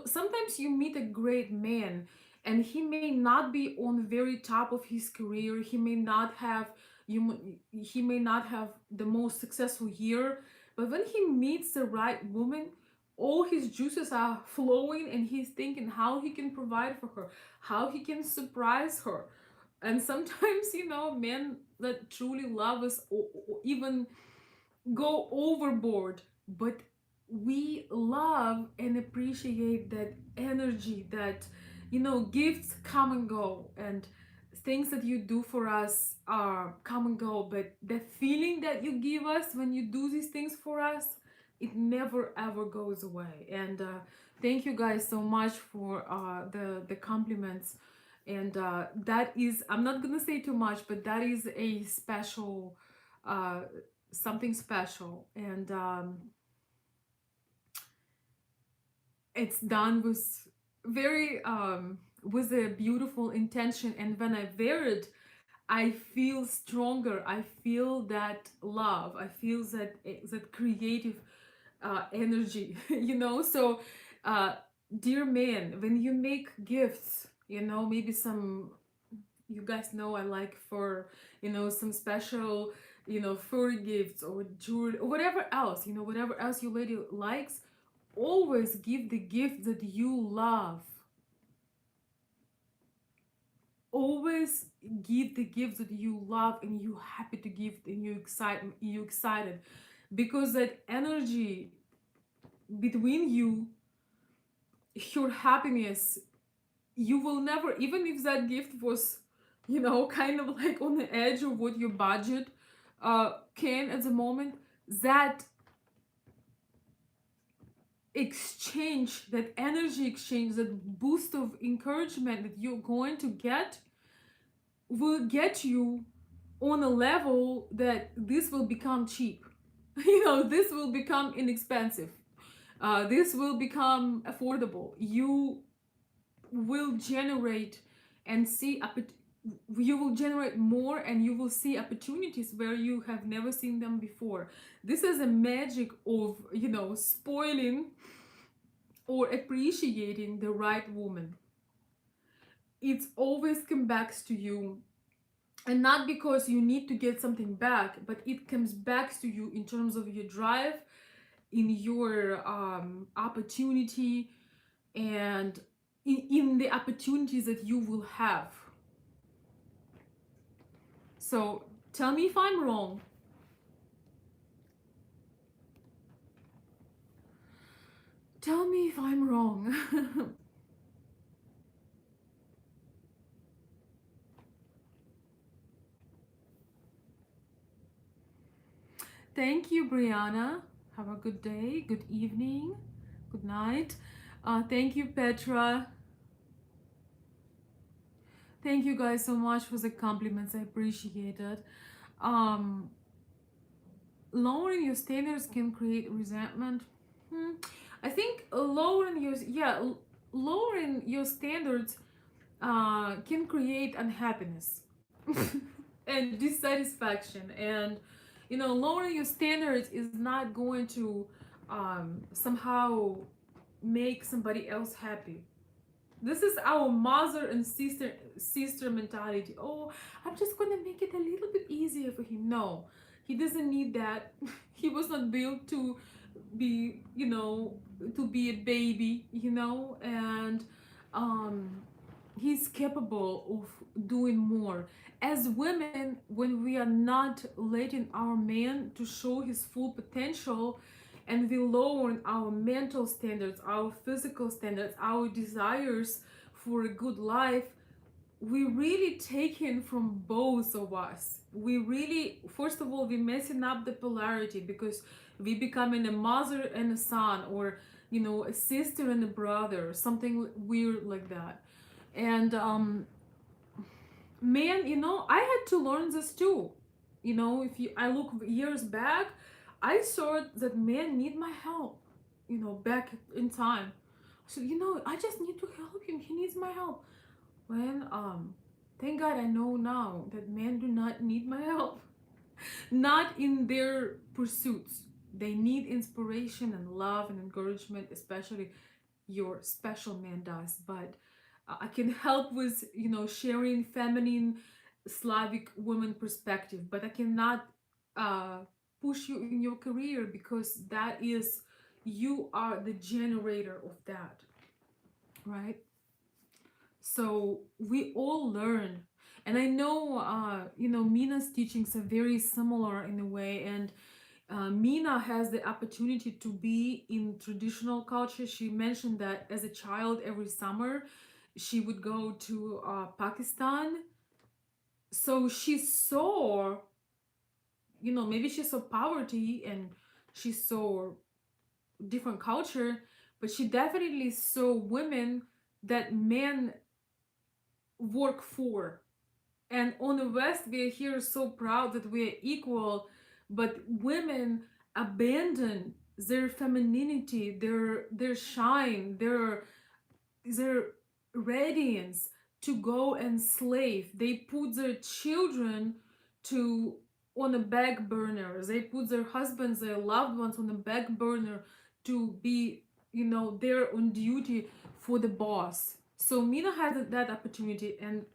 Sometimes you meet a great man, and he may not be on the very top of his career. He may not have the most successful year, but when he meets the right woman, all his juices are flowing, and he's thinking how he can provide for her, how he can surprise her. And sometimes, men that truly love us, even go overboard, but we love and appreciate that energy, that, gifts come and go, and things that you do for us are come and go, but the feeling that you give us when you do these things for us, it never ever goes away. And thank you guys so much for the compliments. And that is, I'm not gonna say too much, but that is a special, uh, something special. And it's done with a beautiful intention. And when I wear it, I feel stronger, I feel that love, I feel that creative energy. So uh dear man, when you make gifts, maybe some, you guys know I like for, some special, fur gifts or jewelry or whatever else, whatever else your lady likes. Always give the gift that you love. Always give the gifts that you love and you happy to give, and you excited, because that energy between you, your happiness, you will never, even if that gift was, kind of like on the edge of what your budget can at the moment, that exchange, that energy exchange, that boost of encouragement that you're going to get, will get you on a level that this will become cheap. This will become inexpensive. This will become affordable. You will generate and see you will generate more, and you will see opportunities where you have never seen them before. This is a magic of, spoiling or appreciating the right woman. It's always come back to you, and not because you need to get something back, but it comes back to you in terms of your drive, in your opportunity, and in the opportunities that you will have. So tell me if I'm wrong. Tell me if I'm wrong. thank you, Brianna. Have a good day, good evening, good night. Thank you, Petra. Thank you guys so much for the compliments. I appreciate it. Um, Lowering your standards can create resentment. Hmm. I think lowering your standards can create unhappiness and dissatisfaction. And lowering your standards is not going to somehow make somebody else happy. This is our mother and sister mentality. Oh, I'm just gonna make it a little bit easier for him. No, he doesn't need that. He was not built to be, to be a baby, and um he's capable of doing more. As women, when we are not letting our man to show his full potential, and we lower our mental standards, our physical standards, our desires for a good life, we really taking from both of us. We really, first of all, we messing up the polarity, because we becoming a mother and a son, or a sister and a brother, something weird like that. And man, I had to learn this too. If you I look years back, I saw that men need my help, back in time. So, I just need to help him. He needs my help. When thank God I know now that men do not need my help. Not in their pursuits. They need inspiration and love and encouragement, especially your special man does. But I can help with sharing feminine Slavic woman perspective, but I cannot uh, push you in your career, because that is, you are the generator of that, right? So we all learn. And I know Mina's teachings are very similar in a way. And Mina has the opportunity to be in traditional culture. She mentioned that as a child, every summer, she would go to Pakistan. So she saw, maybe she saw poverty, and she saw different culture, but she definitely saw women that men work for. And on the West, we are here so proud that we are equal, but women abandon their femininity, their shine, their radiance, to go and slave. They put their children to on a back burner. They put their husbands, their loved ones on a back burner to be, there on duty for the boss. So Mina had that opportunity, and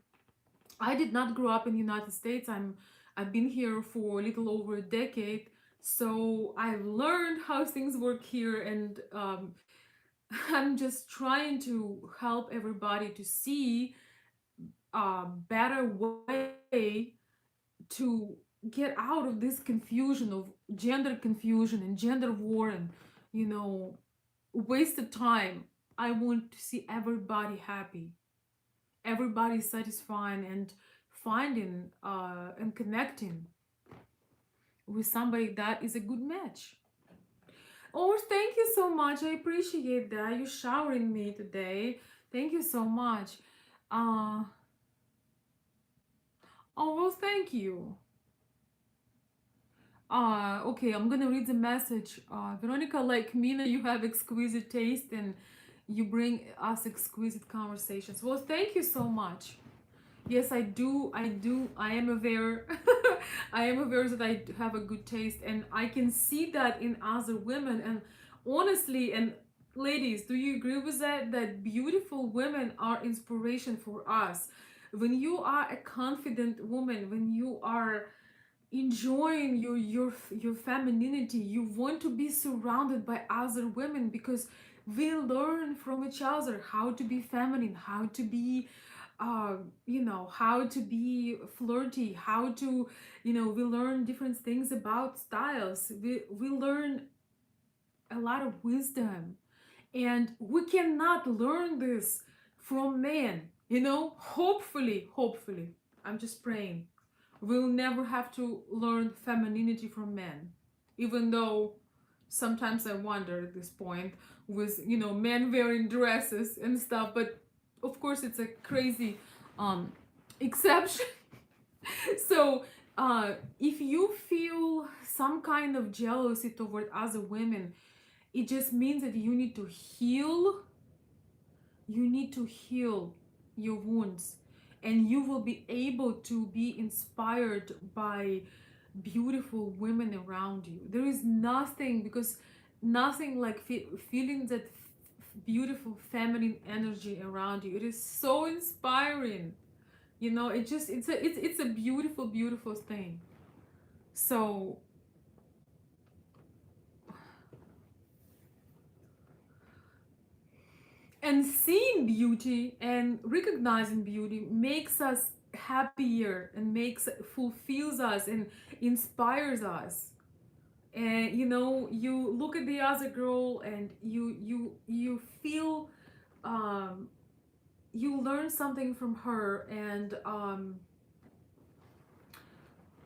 I did not grow up in the United States. I've been here for a little over a decade, so I've learned how things work here, and I'm just trying to help everybody to see a better way to get out of this confusion of gender confusion and gender war, and you know wasted time. I want to see everybody happy, everybody satisfying, and finding and connecting with somebody that is a good match. Oh, thank you so much. I appreciate that. You showering me today. Thank you so much. Uh, oh, well, thank you. Okay, I'm gonna read the message. Veronika, like Mina, you have exquisite taste, and you bring us exquisite conversations. Well, thank you so much. Yes, I do. I do. I am aware. I am aware that I have a good taste, and I can see that in other women. And honestly, and ladies, do you agree with that? That beautiful women are inspiration for us. When you are a confident woman, when you are enjoying your femininity, you want to be surrounded by other women, because we learn from each other how to be feminine, how to be how to be flirty, how to we learn different things about styles. We learn a lot of wisdom, and we cannot learn this from men. Hopefully, I'm just praying we'll never have to learn femininity from men. Even though sometimes I wonder at this point with, men wearing dresses and stuff, but of course it's a crazy um exception. So if you feel some kind of jealousy toward other women, it just means that you need to heal your wounds, and you will be able to be inspired by beautiful women around you. There is nothing, because nothing like feeling that beautiful feminine energy around you. It is so inspiring. It's a beautiful, beautiful thing. So, and seeing beauty and recognizing beauty makes us happier, and fulfills us and inspires us. And you look at the other girl, and you feel, um you learn something from her, and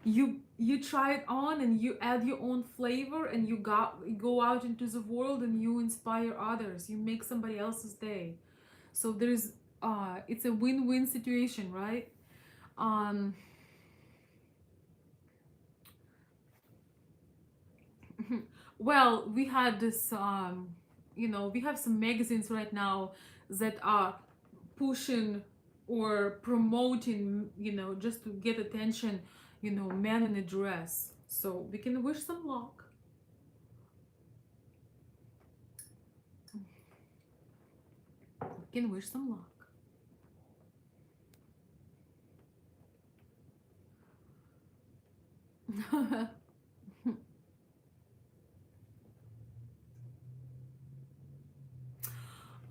you try it on, and you add your own flavor, and you go out into the world, and you inspire others, you make somebody else's day. So it's a win-win situation, right? um well, we had this, we have some magazines right now that are pushing or promoting, just to get attention, men in a dress. So we can wish some luck. We can wish some luck.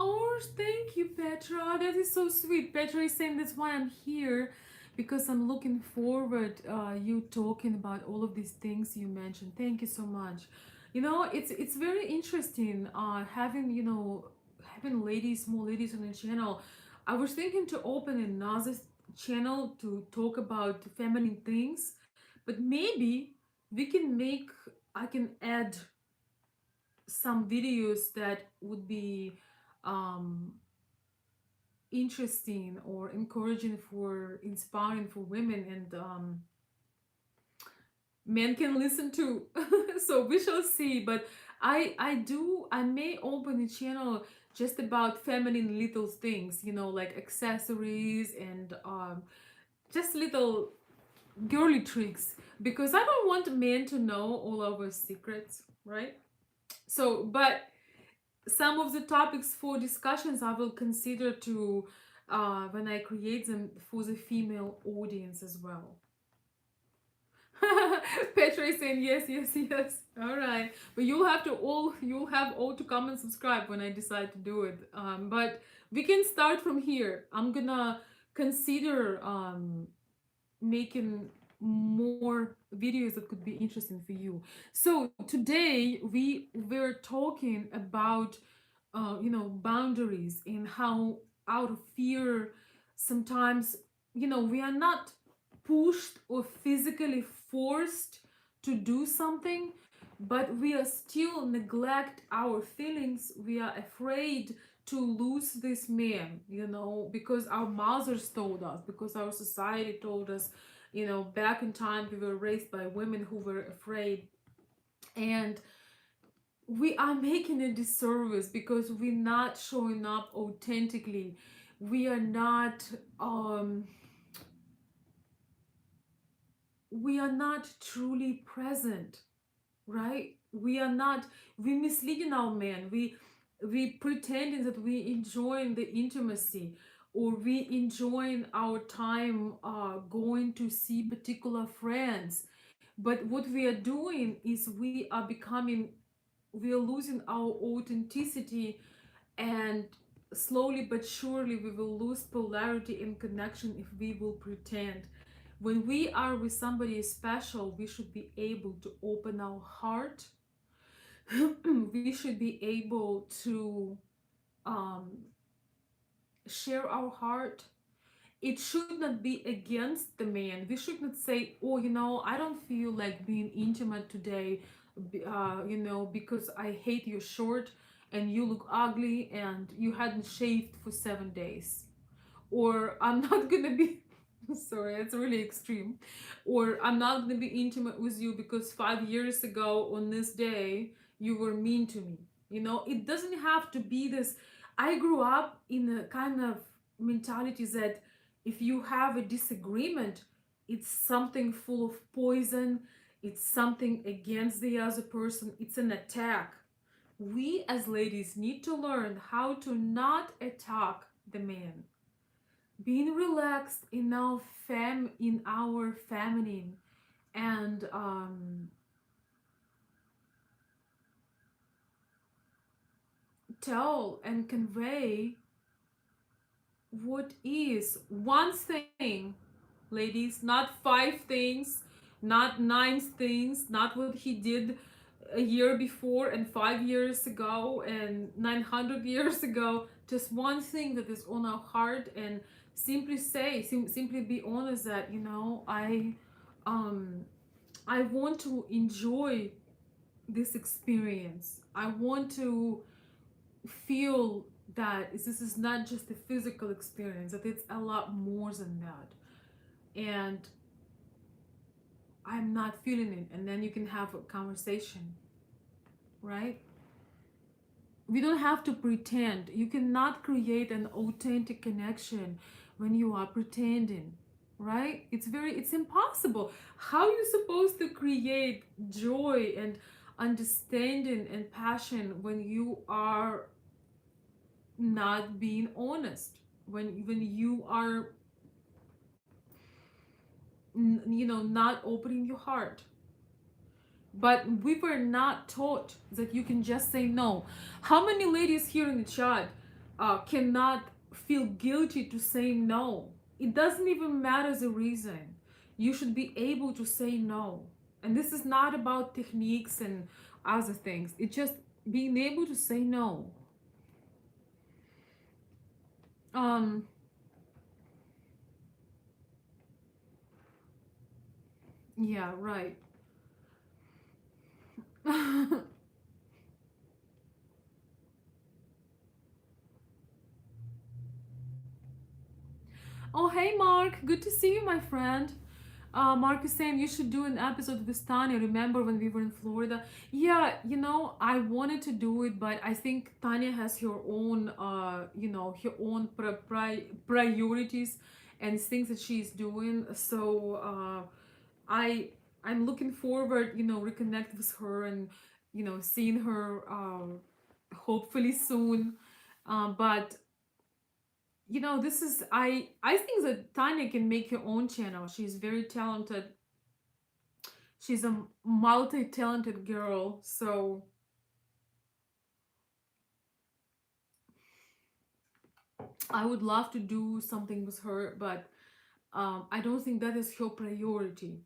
Oh, thank you, Petra. That is so sweet. Petra is saying that's why I'm here, because I'm looking forward you talking about all of these things you mentioned. Thank you so much. It's very interesting having ladies, more ladies on the channel. I was thinking to open another channel to talk about feminine things, but maybe we can make I can add some videos that would be um, interesting or encouraging, for inspiring for women, and men can listen to. So we shall see. But I may open a channel just about feminine little things, like accessories, and just little girly tricks, because I don't want men to know all our secrets, right? So, but some of the topics for discussions I will consider to, when I create them, for the female audience as well. Petra is saying yes, yes, yes. All right, but you'll have all to come and subscribe when I decide to do it. But we can start from here. I'm gonna consider making more videos that could be interesting for you. So today we're talking about boundaries, and how out of fear sometimes we are not pushed or physically forced to do something, but we are still neglect our feelings. We are afraid to lose this man, because our mothers told us, because our society told us, back in time we were raised by women who were afraid. And we are making a disservice because we're not showing up authentically. We are not um we are not truly present, right? We misleading our man. We pretending that we enjoying the intimacy, or we enjoying our time going to see particular friends. But what we are doing is we are losing our authenticity, and slowly but surely we will lose polarity and connection if we will pretend. When we are with somebody special, we should be able to open our heart. We should be able to um, share our heart. It should not be against the man. We should not say, oh, I don't feel like being intimate today. because I hate you're short and you look ugly and you hadn't shaved for 7 days. Or I'm not gonna be sorry, it's really extreme. Or I'm not gonna be intimate with you because 5 years ago on this day you were mean to me. It doesn't have to be this. I grew up in a kind of mentality that if you have a disagreement, it's something full of poison, it's something against the other person, it's an attack. We as ladies need to learn how to not attack the man, being relaxed in our feminine, and tell and convey what is one thing, ladies, not five things, not nine things, not what he did a year before and 5 years ago and 900 years ago. Just one thing that is on our heart, and simply be honest that um I want to enjoy this experience. I want to feel that this is not just a physical experience, that it's a lot more than that. And I'm not feeling it. And then you can have a conversation, right? We don't have to pretend. You cannot create an authentic connection when you are pretending, right? It's impossible. How are you supposed to create joy and understanding and passion when you are not being honest, when you are not opening your heart? But we were not taught that you can just say no. How many ladies here in the chat cannot feel guilty to say no? It doesn't even matter the reason. You should be able to say no. And this is not about techniques and other things. It's just being able to say no. Um, yeah, right. Oh, hey, Mark. Good to see you, my friend. Mark is saying you should do an episode with Tanya. Remember when we were in Florida? Yeah, I wanted to do it, but I think Tanya has her own, her own priorities and things that she's doing. So I I'm looking forward, reconnect with her and seeing her hopefully soon. But this is I think that Tanya can make her own channel. She's very talented. She's a multi-talented girl. So I would love to do something with her, but I don't think that is her priority.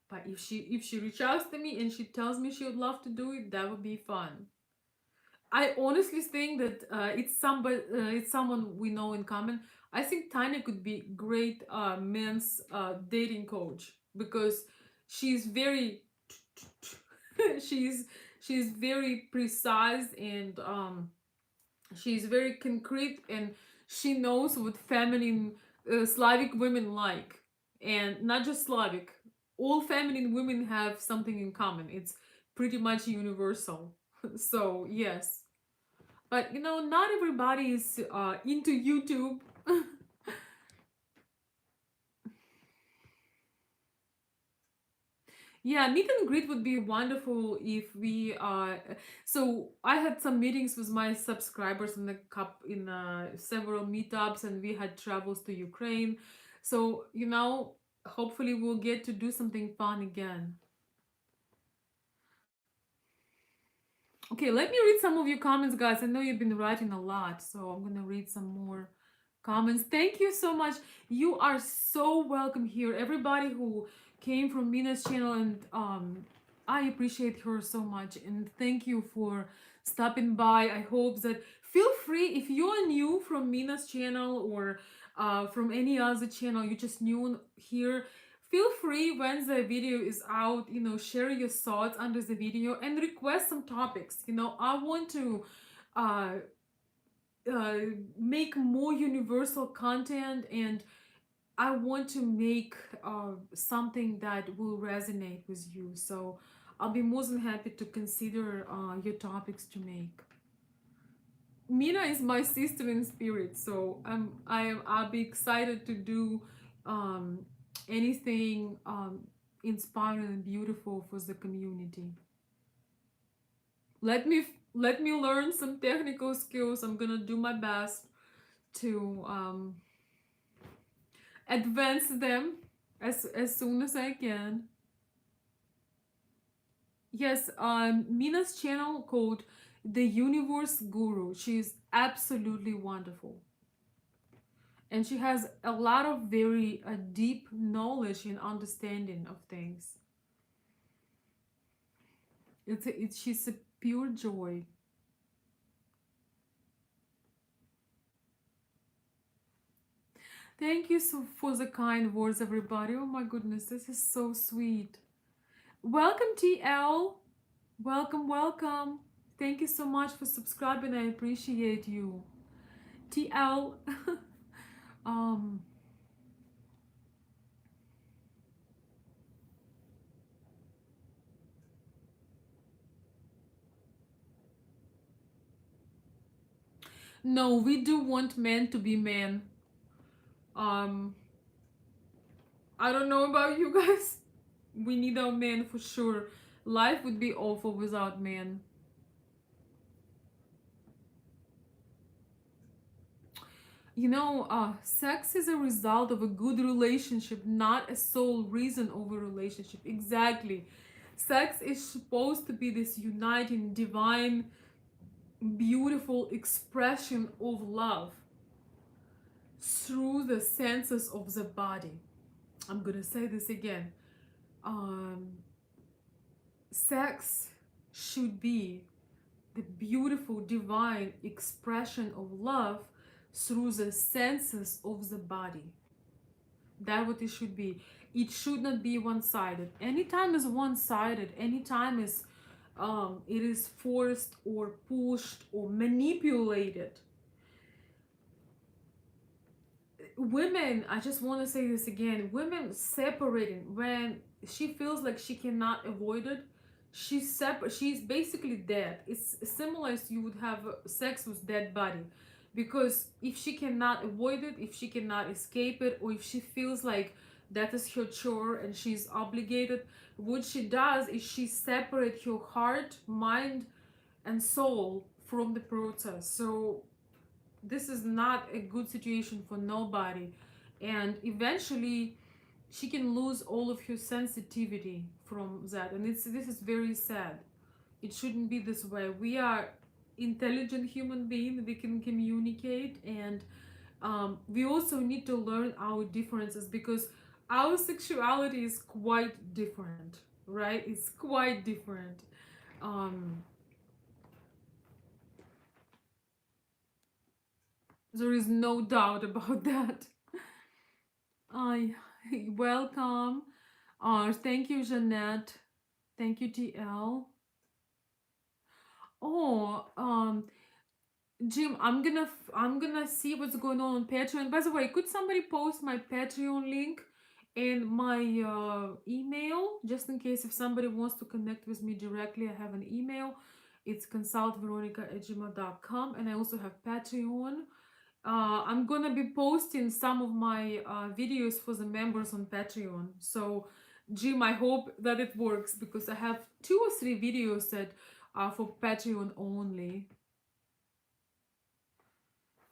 But if she reaches out to me and she tells me she would love to do it, that would be fun. I honestly think that it's someone we know in common. I think Tanya could be great men's dating coach because she's very she's she's very precise, and she's very concrete, and she knows what feminine Slavic women like, and not just Slavic. All feminine women have something in common. It's pretty much universal. So yes, but not everybody is into YouTube. Yeah, meet and greet would be wonderful if we so I had some meetings with my subscribers in the cup in several meetups, and we had travels to Ukraine. So hopefully we'll get to do something fun again. Okay, let me read some of your comments, guys. I know you've been writing a lot, so I'm gonna read some more comments. Thank you so much. You are so welcome here. Everybody who came from Mina's channel, and I appreciate her so much, and thank you for stopping by. I hope that feel free if you're new from Mina's channel or from any other channel, you just new here. feel free when the video is out, share your thoughts under the video and request some topics. I want to uh, uh, make more universal content, and I want to make something that will resonate with you. So I'll be more than happy to consider your topics to make. Mina is my sister in spirit, so I'll be excited to do um, anything inspiring and beautiful for the community. Let me let me learn some technical skills. I'm gonna do my best to advance them as soon as I can. Yes, Mina's channel called The Universe Guru. She's absolutely wonderful. And she has a lot of very deep knowledge and understanding of things. She's a pure joy. Thank you so for the kind words, everybody. Oh my goodness, this is so sweet. Welcome, TL. Welcome, welcome. Thank you so much for subscribing. I appreciate you. TL. um no, we do want men to be men. Um I don't know about you guys. We need our men for sure. Life would be awful without men. Sex is a result of a good relationship, not a sole reason of a relationship. Exactly. Sex is supposed to be this uniting, divine, beautiful expression of love through the senses of the body. I'm gonna say this again. Um, Sex should be the beautiful, divine expression of love through the senses of the body. That's what it should be. It should not be one-sided. Anytime is one-sided, anytime is it is forced or pushed or manipulated. Women, I just want to say this again, women separating when she feels like she cannot avoid it, she's basically dead. It's similar as you would have sex with dead body, because if she cannot avoid it, if she cannot escape it, or if she feels like that is her chore and she's obligated, what she does is she separates her heart, mind, and soul from the process. So this is not a good situation for nobody, and eventually she can lose all of her sensitivity from that, and this is very sad. It shouldn't be this way. We are intelligent human beings, we can communicate, and we also need to learn our differences, because our sexuality is quite different, right? It's quite different. um there is no doubt about that. I welcome. Thank you, Jeanette. Thank you, TL. Oh, Jim, I'm gonna see what's going on Patreon. By the way, could somebody post my Patreon link and my email, just in case if somebody wants to connect with me directly? I have an email. It's consultveronika@gmail.com, and I also have Patreon. I'm gonna be posting some of my videos for the members on Patreon. So, Jim, I hope that it works, because I have 2 or 3 videos that are for Patreon only.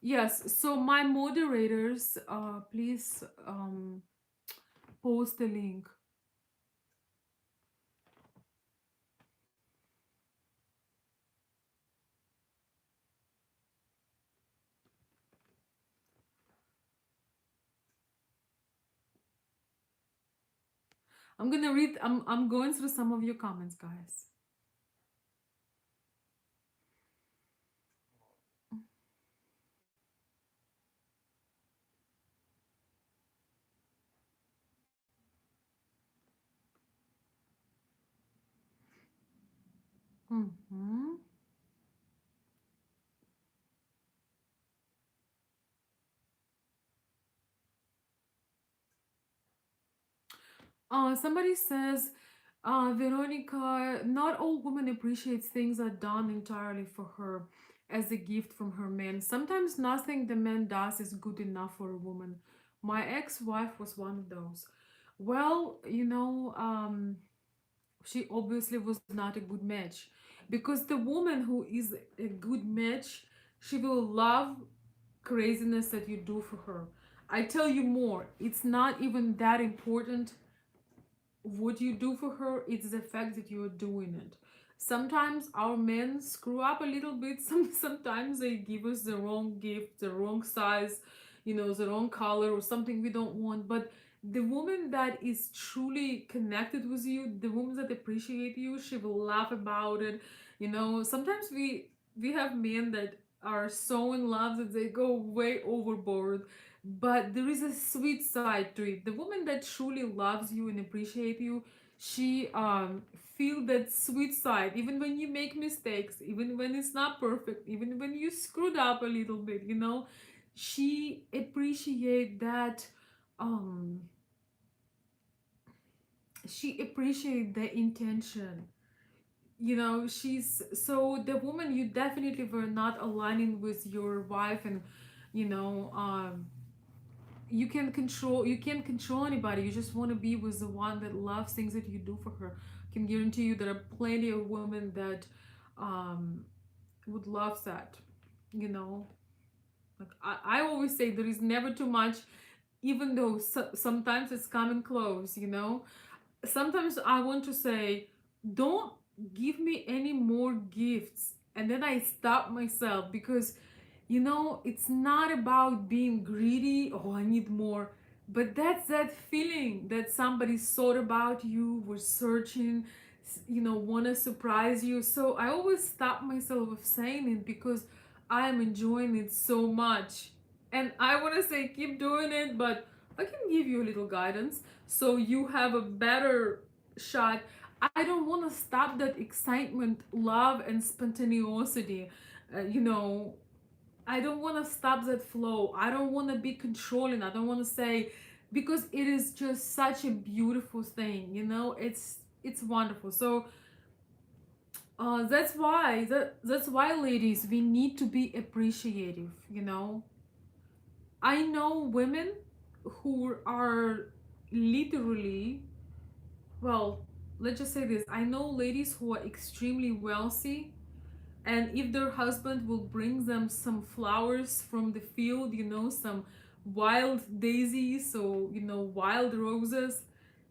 Yes, so my moderators, please post the link. I'm gonna read. I'm going through some of your comments, guys. Mm-hmm. Somebody says, Veronica, not all women appreciate things are done entirely for her as a gift from her man. Sometimes nothing the man does is good enough for a woman. My ex-wife was one of those. Well, she obviously was not a good match, because the woman who is a good match, she will love craziness that you do for her. I tell you more, it's not even that important what you do for her, it's the fact that you're doing it. Sometimes our men screw up a little bit. Sometimes they give us the wrong gift, the wrong size, the wrong color or something we don't want. But the woman that is truly connected with you, the woman that appreciate you, she will laugh about it. Sometimes we have men that are so in love that they go way overboard, but there is a sweet side to it. The woman that truly loves you and appreciates you, she feel that sweet side even when you make mistakes, even when it's not perfect, even when you screwed up a little bit. She appreciate that. um she appreciate the intention. She's so the woman, you definitely were not aligning with your wife, and you know you can't control anybody. You just want to be with the one that loves things that you do for her. I can guarantee you there are plenty of women that um would love that. you know like I always say, there is never too much, even though sometimes it's coming close. Sometimes I want to say, don't give me any more gifts. And then I stop myself, because, it's not about being greedy. Oh, I need more. But that's that feeling that somebody thought about you, was searching, want to surprise you. So I always stop myself of saying it, because I am enjoying it so much. And I want to say, keep doing it, but I can give you a little guidance so you have a better shot. I don't want to stop that excitement, love, and spontaneity. You know, I don't want to stop that flow. I don't want to be controlling. I don't want to say, because it is just such a beautiful thing. It's wonderful. So that's why, ladies, we need to be appreciative. I know women who are literally, well, let's just say this. I know ladies who are extremely wealthy, and if their husband will bring them some flowers from the field, some wild daisies, so wild roses,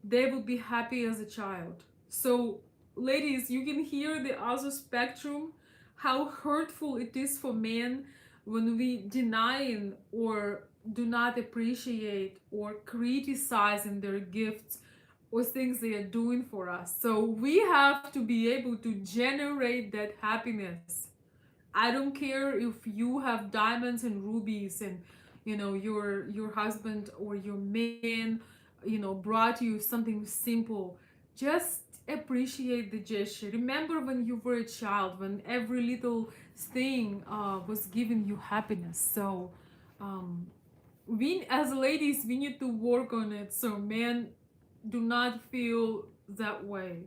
they will be happy as a child. So, ladies, you can hear the other spectrum, how hurtful it is for men when we deny or do not appreciate or criticizing their gifts or things they are doing for us. So we have to be able to generate that happiness. I don't care if you have diamonds and rubies, and your husband or your man brought you something simple. Just appreciate the gesture. Remember when you were a child, when every little thing was giving you happiness. So um, we as ladies, we need to work on it, so men do not feel that way.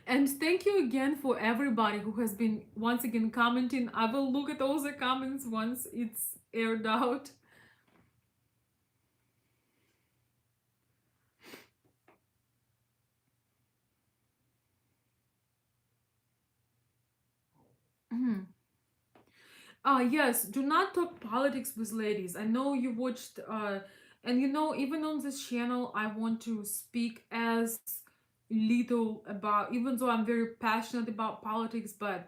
And thank you again for everybody who has been once again commenting. I will look at all the comments once it's aired out. Yes, do not talk politics with ladies. I know you watched, and even on this channel, I want to speak as little about, even though I'm very passionate about politics, but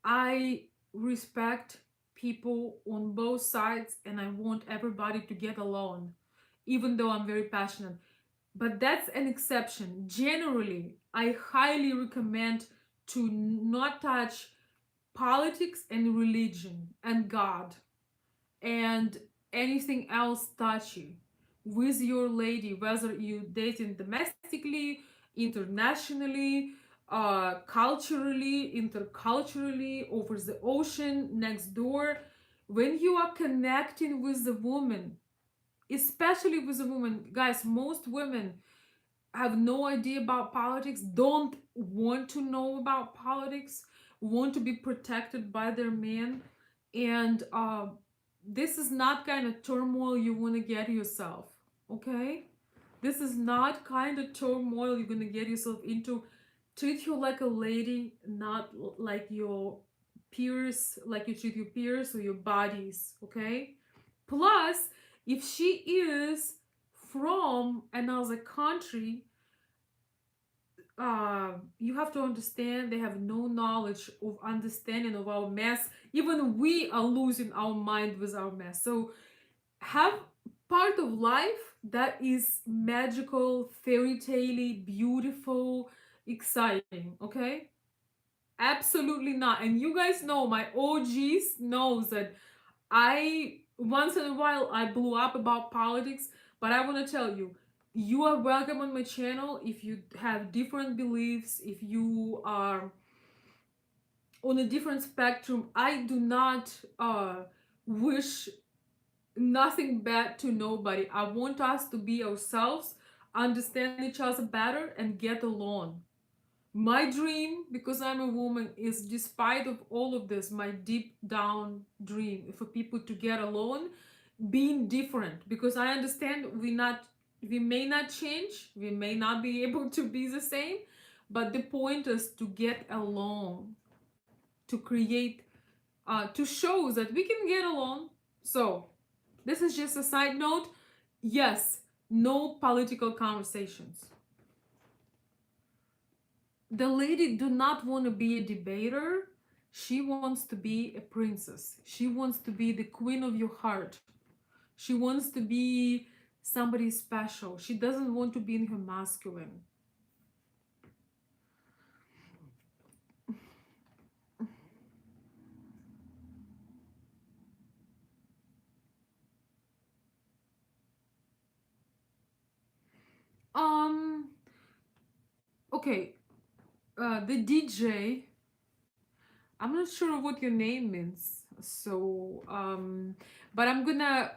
I respect people on both sides, and I want everybody to get along, even though I'm very passionate. But that's an exception. Generally, I highly recommend to not touch politics and religion and God and anything else touchy with your lady, whether you dating domestically, internationally, culturally, interculturally, over the ocean, next door. When you are connecting with the woman, especially with a woman, guys, most women have no idea about politics, don't want to know about politics, want to be protected by their man. And this is not kind of turmoil you want to get yourself, okay? This is not kind of turmoil you're going to get yourself into. Treat you like a lady, not like your peers, like you treat your peers or your buddies, okay? Plus, if she is from another country, you have to understand they have no knowledge of understanding of our mess. Even we are losing our mind with our mess. So have part of life that is magical, fairy tale, beautiful, exciting. Okay, absolutely not. And you guys know, my OGs knows that I once in a while I blew up about politics, but I want to tell you, you are welcome on my channel if you have different beliefs, if you are on a different spectrum. I do not wish nothing bad to nobody. I want us to be ourselves, understand each other better, and get along. My dream, because I'm a woman, is, despite of all of this, my deep down dream for people to get along, being different. Because I understand we may not change, we may not be able to be the same, but the point is to get along, to create, to show that we can get along. So this is just a side note. Yes, no political conversations. The lady do not want to be a debater. She wants to be a princess. She wants to be the queen of your heart. She wants to be somebody special. She doesn't want to be in her masculine. Um okay, the DJ, I'm not sure what your name means. So, but I'm gonna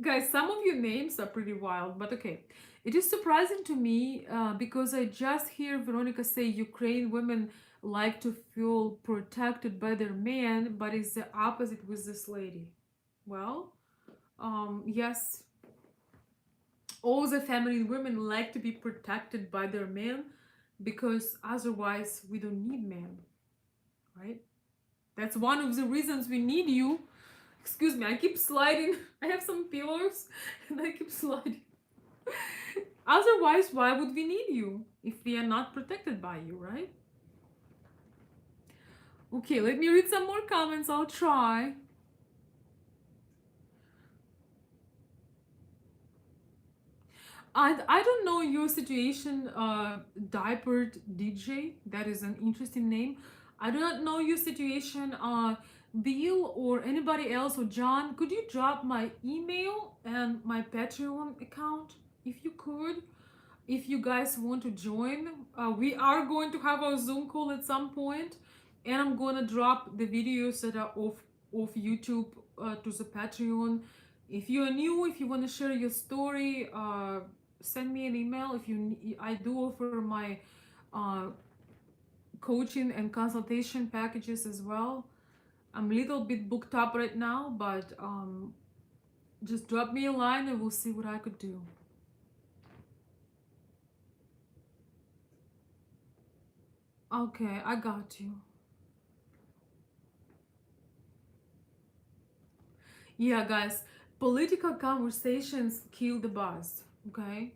guys, some of your names are pretty wild, but okay. It is surprising to me because I just hear Veronika say Ukraine women like to feel protected by their men, but it's the opposite with this lady. Well, yes, all the feminine women like to be protected by their men because otherwise we don't need men, right? That's one of the reasons we need you. Excuse me, I keep sliding. I have some pillows and I keep sliding. Otherwise, why would we need you if we are not protected by you, right? Okay, let me read some more comments. I'll try. I don't know your situation, diapered DJ. That is an interesting name. I do not know your situation, Bill or anybody else, or John. Could you drop my email and my Patreon account if you could? If you guys want to join, we are going to have our Zoom call at some point, and I'm gonna drop the videos that are off YouTube to the Patreon. If you are new, if you want to share your story, send me an email. If you, I do offer my uh, coaching and consultation packages as well. I'm a little bit booked up right now, but just drop me a line and we'll see what I could do. Okay, I got you. Yeah, guys, political conversations kill the buzz, okay?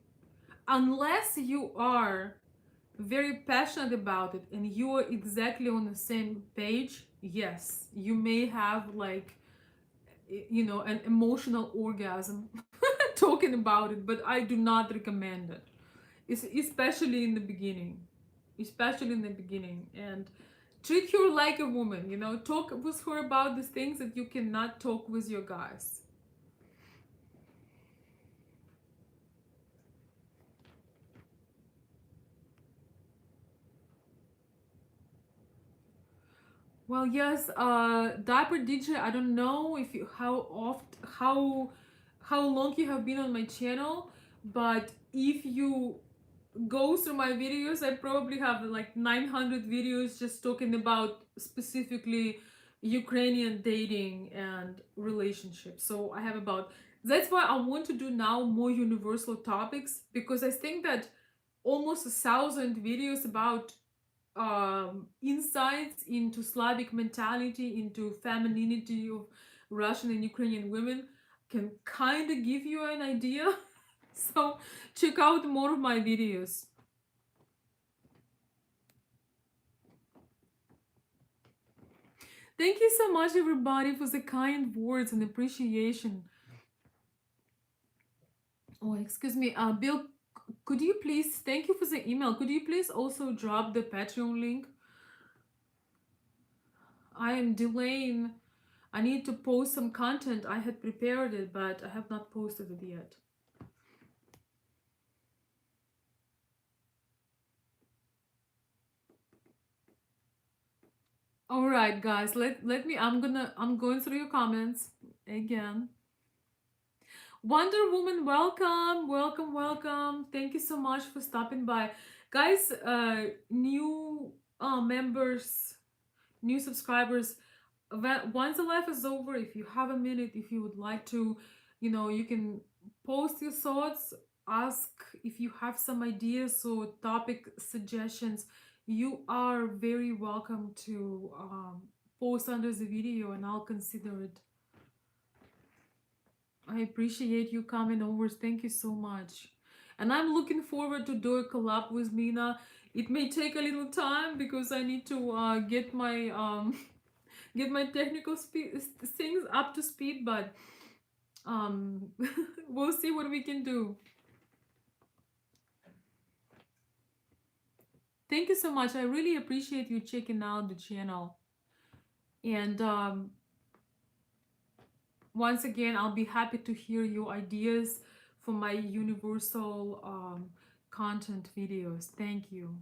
Unless you are very passionate about it and you are exactly on the same page, yes, you may have like, you know, an emotional orgasm talking about it, but I do not recommend it. It's especially in the beginning. Especially in the beginning. And treat her like a woman, you know, talk with her about the things that you cannot talk with your guys. Well, yes, Diaper DJ, I don't know if you how long you have been on my channel, but if you go through my videos, I probably have like 900 videos just talking about specifically Ukrainian dating and relationships. So I have about, that's why I want to do now more universal topics, because I think that almost 1,000 videos about insights into Slavic mentality, into femininity of Russian and Ukrainian women can kind of give you an idea. So check out more of my videos. Thank you so much, everybody, for the kind words and appreciation. Oh, excuse me, Bill. Could you please? Thank you for the email. Could you please also drop the Patreon link? I am delaying. I need to post some content. I had prepared it, but I have not posted it yet. All right, guys. Let me. I'm going through your comments again. Wonder Woman, welcome, welcome, welcome. Thank you so much for stopping by, guys. New members, new subscribers. Once the live is over, if you have a minute, if you would like to, you can post your thoughts, ask if you have some ideas or topic suggestions. You are very welcome to post under the video, and I'll consider it. I appreciate you coming over. Thank you so much. And I'm looking forward to do a collab with Mina. It may take a little time because I need to get my get my technical things up to speed, but um we'll see what we can do. Thank you so much. I really appreciate you checking out the channel. And once again, I'll be happy to hear your ideas for my universal content videos. Thank you.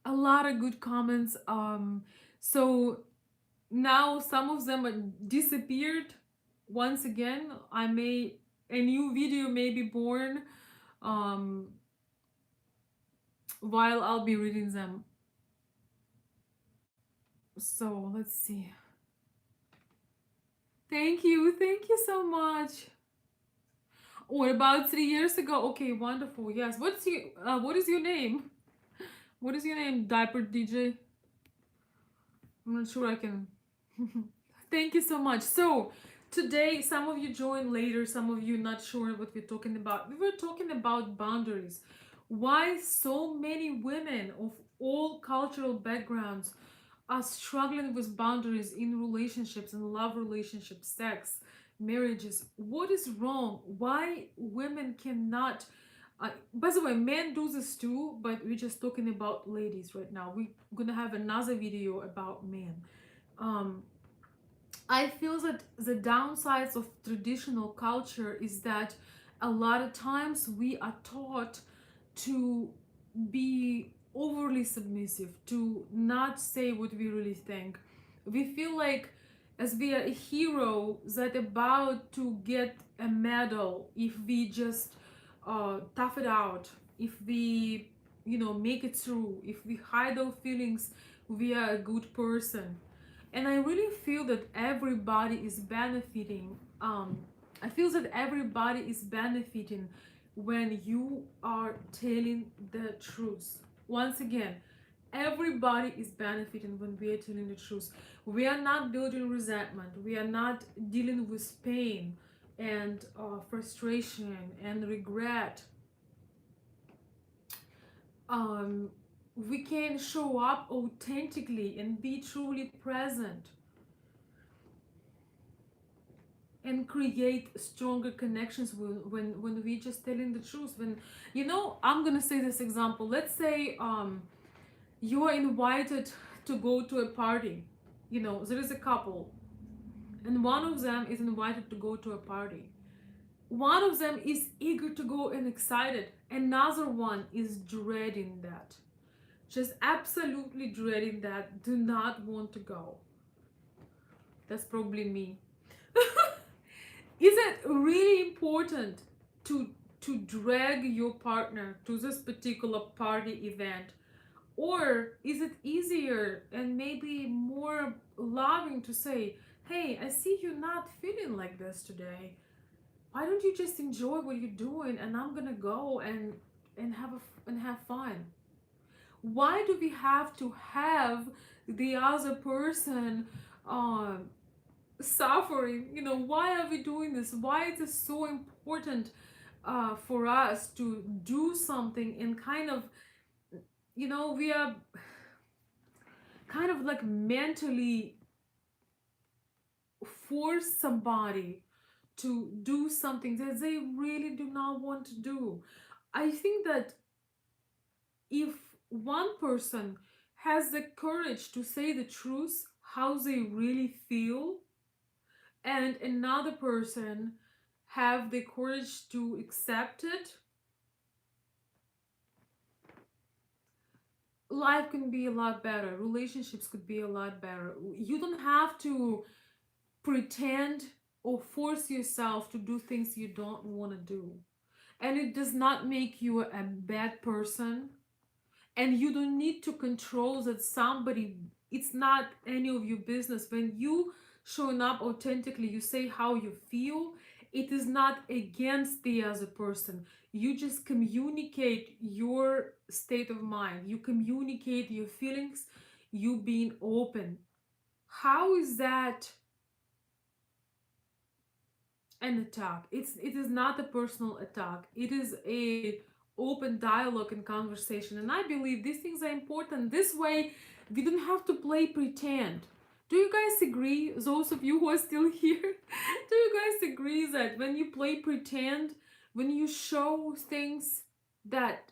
A lot of good comments. So now some of them are disappeared. Once again, a new video may be born um, while I'll be reading them. So let's see. Thank you so much. Or about 3 years ago. Okay, wonderful. Yes. What is your name? What is your name, Diaper DJ? I'm not sure I can. Thank you so much. So today, some of you joined later, some of you not sure what we're talking about. We were talking about boundaries. Why so many women of all cultural backgrounds are struggling with boundaries in relationships, in love relationships, sex, marriages. What is wrong? Why women cannot? By the way, men do this too, but we're just talking about ladies right now. We're gonna have another video about men. Um, I feel that the downsides of traditional culture is that a lot of times we are taught to be overly submissive, to not say what we really think. We feel like as we are a hero that about to get a medal if we just tough it out, if we make it through, if we hide our feelings, we are a good person. And I really feel that everybody is benefiting. I feel that everybody is benefiting when you are telling the truth. Once again, everybody is benefiting when we are telling the truth. We are not building resentment. We are not dealing with pain and frustration and regret. We can show up authentically and be truly present and create stronger connections when we just telling the truth. When I'm gonna say this example. Let's say you are invited to go to a party. There is a couple, and one of them is invited to go to a party. One of them is eager to go and excited. Another one is dreading that. Just absolutely dreading that. Do not want to go. That's probably me. Is it really important to drag your partner to this particular party event? Or is it easier and maybe more loving to say, hey, I see you're not feeling like this today. Why don't you just enjoy what you're doing, and I'm gonna go and have fun? Why do we have to have the other person um suffering? Why are we doing this? Why is it so important for us to do something and kind of, we are kind of like mentally force somebody to do something that they really do not want to do? I think that if one person has the courage to say the truth, how they really feel, and another person have the courage to accept it, life can be a lot better. Relationships could be a lot better. You don't have to pretend or force yourself to do things you don't want to do. And it does not make you a bad person. And you don't need to control that somebody, it's not any of your business. When you showing up authentically, you say how you feel, it is not against the other person. You just communicate your state of mind, you communicate your feelings, you being open. How is that an attack? It is not a personal attack. It is a open dialogue and conversation. And I believe these things are important. This way, we don't have to play pretend. Do you guys agree? Those of you who are still here, do you guys agree that when you play pretend, when you show things that,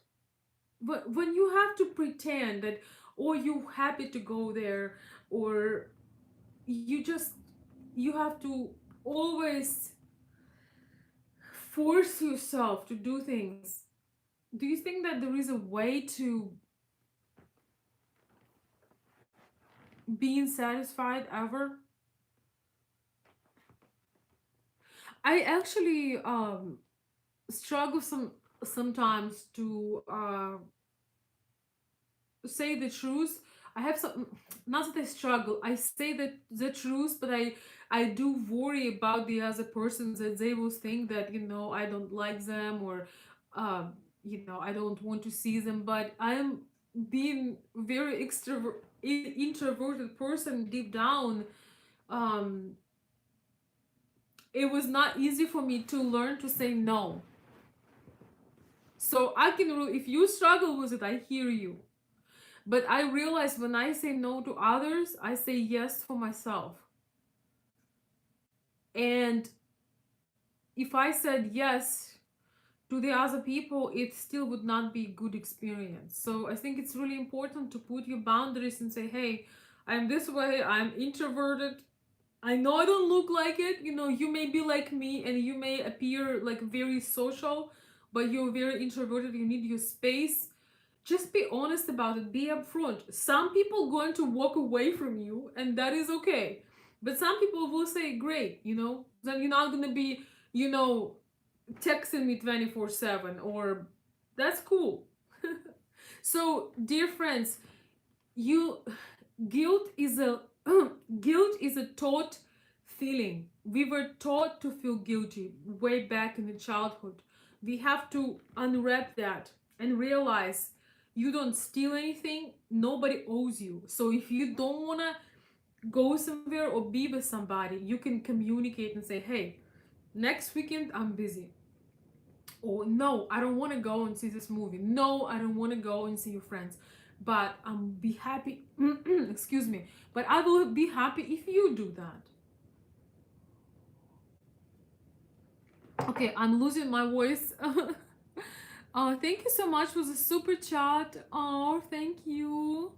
when you have to pretend that, or you happy to go there, or you have to always force yourself to do things, do you think that there is a way to being satisfied ever? I actually struggle sometimes to say the truth. I have some, not that I struggle, I say that the truth, but I do worry about the other persons, that they will think that, I don't like them, or I don't want to see them. But I'm being very introverted person deep down. um it was not easy for me to learn to say no. So I can if you struggle with it, I hear you. But I realize when I say no to others, I say yes for myself. And if I said yes to the other people, it still would not be a good experience. So I think it's really important to put your boundaries and say, hey, I'm this way, I'm introverted. I know I don't look like it. You may be like me and you may appear like very social, but you're very introverted. You need your space. Just be honest about it. Be upfront. Some people going to walk away from you, and that is okay. But some people will say, great, then you're not going to be, texting me 24/7, or that's cool. So, dear friends, you guilt is a guilt is a taught feeling. We were taught to feel guilty way back in the childhood. We have to unwrap that and realize you don't steal anything, nobody owes you. So if you don't want to go somewhere or be with somebody, you can communicate and say, hey, next weekend I'm busy. Or no, I don't want to go and see this movie. No, I don't want to go and see your friends. But be happy. Excuse me. But I will be happy if you do that. Okay, I'm losing my voice. Thank you so much for the super chat. Oh, thank you.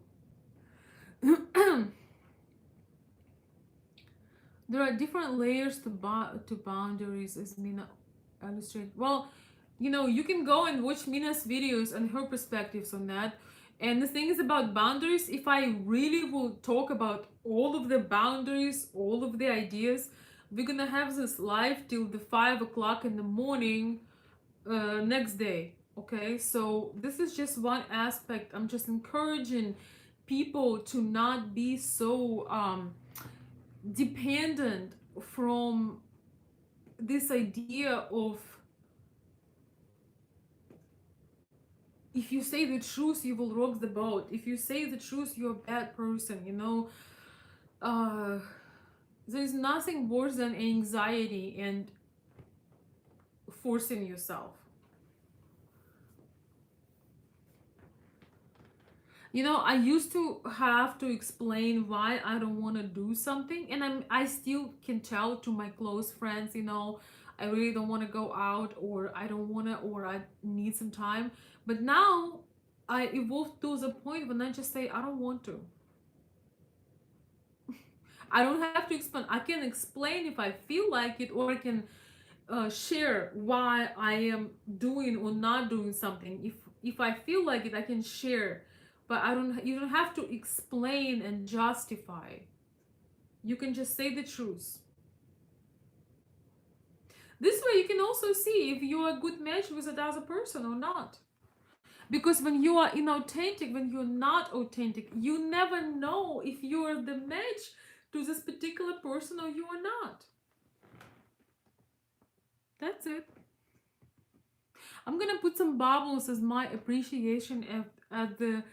There are different layers to boundaries, as Mina illustrated. Well, you can go and watch Mina's videos and her perspectives on that. And the thing is about boundaries, if I really will talk about all of the boundaries, all of the ideas, we're gonna have this live till the 5 o'clock in the morning next day. Okay, so this is just one aspect. I'm just encouraging people to not be so dependent from this idea of, if you say the truth you will rock the boat, if you say the truth you're a bad person, uh there's nothing worse than anxiety and forcing yourself. I used to have to explain why I don't want to do something, and I still can tell to my close friends, I really don't want to go out, or I don't want to, or I need some time. But now I evolved to the point when I just say I don't want to. I don't have to explain. I can explain if I feel like it, or I can share why I am doing or not doing something. If I feel like it, I can share, but I don't. You don't have to explain and justify. You can just say the truth. This way, you can also see if you are a good match with that other person or not. Because when you are inauthentic, when you're not authentic, you never know if you are the match to this particular person or you are not. That's it. I'm gonna put some bubbles as my appreciation at the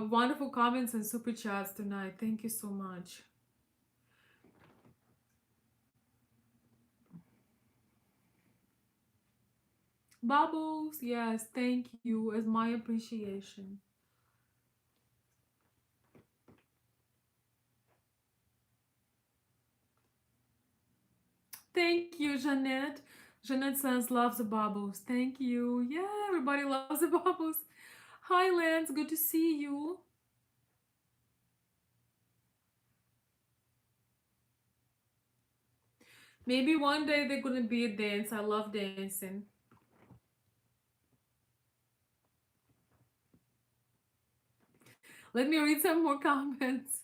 wonderful comments and super chats tonight. Thank you so much. Bubbles, yes, thank you as my appreciation. Thank you, Jeanette. Jeanette says loves the bubbles. Thank you. Yeah, everybody loves the bubbles. Hi, Lance. Good to see you. Maybe one day they're gonna be a dance. I love dancing. Let me read some more comments.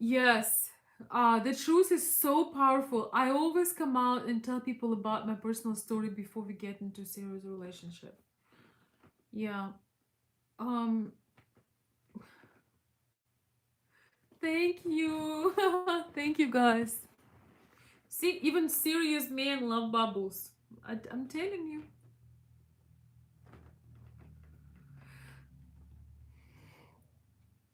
Yes, the truth is so powerful. I always come out and tell people about my personal story before we get into serious relationship. Yeah. Um. Thank you. Thank you, guys. See, even serious men love bubbles. I'm telling you.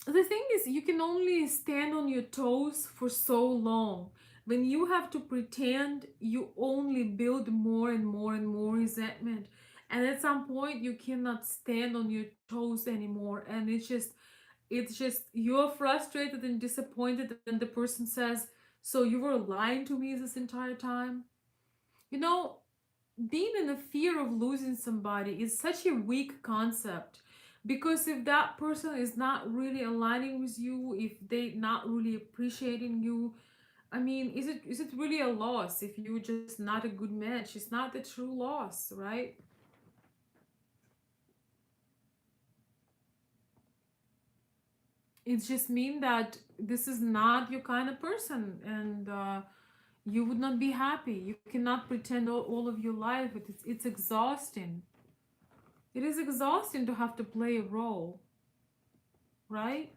The thing is, you can only stand on your toes for so long. When you have to pretend, you only build more and more and more resentment. And at some point, you cannot stand on your toes anymore. And it's just you're frustrated and disappointed. And the person says, "So you were lying to me this entire time?" You know, being in the fear of losing somebody is such a weak concept, because if that person is not really aligning with you, if they not really appreciating you, I mean, is it really a loss if you're just not a good match? It's not a true loss, right? It just mean that this is not your kind of person, and you would not be happy. You cannot pretend all of your life. It's exhausting. It is exhausting to have to play a role, right?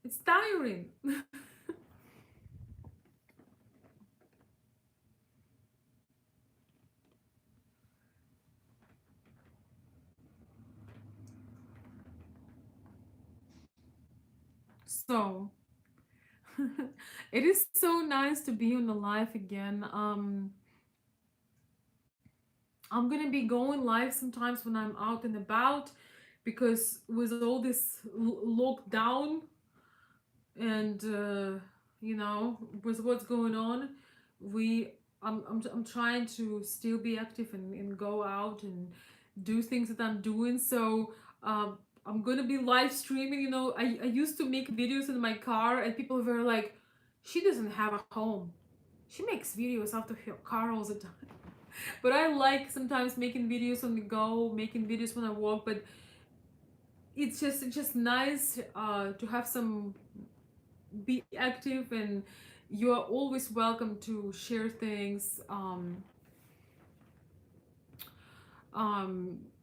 It's tiring. So, it is so nice to be on the live again. I'm gonna be going live sometimes when I'm out and about, because with all this lockdown and with what's going on, we I'm trying to still be active and go out and do things that I'm doing. So I'm gonna be live streaming. You know, I used to make videos in my car, and people were like, she doesn't have a home. She makes videos out of her car all the time. But I like sometimes making videos on the go, making videos when I walk. But it's just nice to have some be active, and you are always welcome to share things.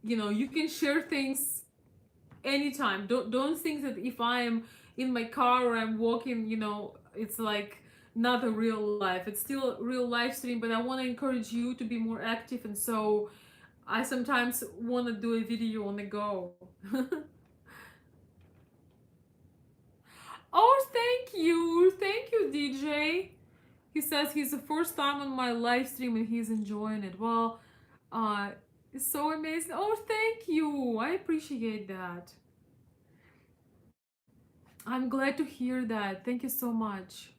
You know, you can share things anytime. Don't think that if I am in my car or I'm walking, you know, it's like not a real life. It's still a real live stream, but I want to encourage you to be more active, and so I sometimes want to do a video on the go. Oh, thank you, DJ. He says he's the first time on my live stream and he's enjoying it. Well, uh, it's so amazing. Oh, thank you. I appreciate that. I'm glad to hear that. Thank you so much.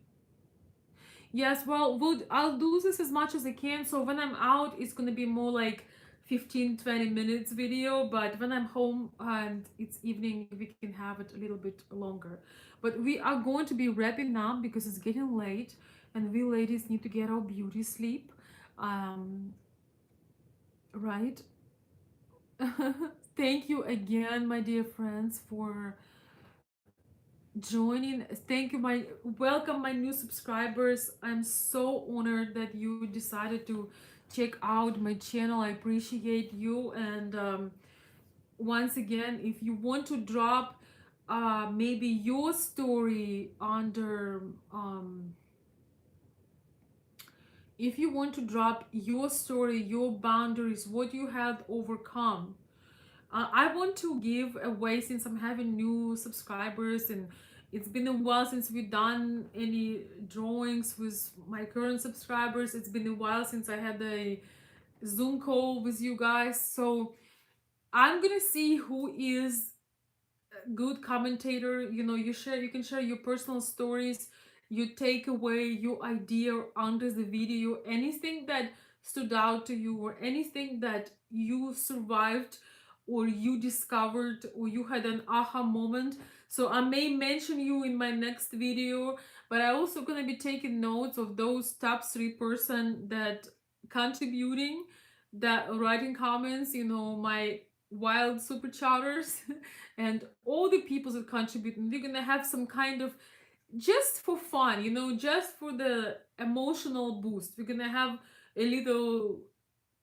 Yes, well, I'll do this as much as I can. So when I'm out, it's gonna be more like 15-20 minutes video. But when I'm home and it's evening, we can have it a little bit longer. But we are going to be wrapping up because it's getting late, and we ladies need to get our beauty sleep. Um, right? Thank you again, my dear friends, for joining. Thank you, my welcome, my new subscribers. I'm so honored that you decided to check out my channel. I appreciate you. And once again, if you want to drop maybe your story under if you want to drop your story, your boundaries, what you have overcome, I want to give away, since I'm having new subscribers, and it's been a while since we've done any drawings with my current subscribers. It's been a while since I had a Zoom call with you guys. So I'm gonna see who is good commentator. You know, you can share your personal stories, you take away your idea under the video, anything that stood out to you, or anything that you survived or you discovered or you had an aha moment. So I may mention you in my next video, but I also gonna be taking notes of those top 3% that contributing, that writing comments, you know, my wild super chatters and all the people that contribute. And we're gonna have some kind of, just for fun, you know, just for the emotional boost, we're gonna have a little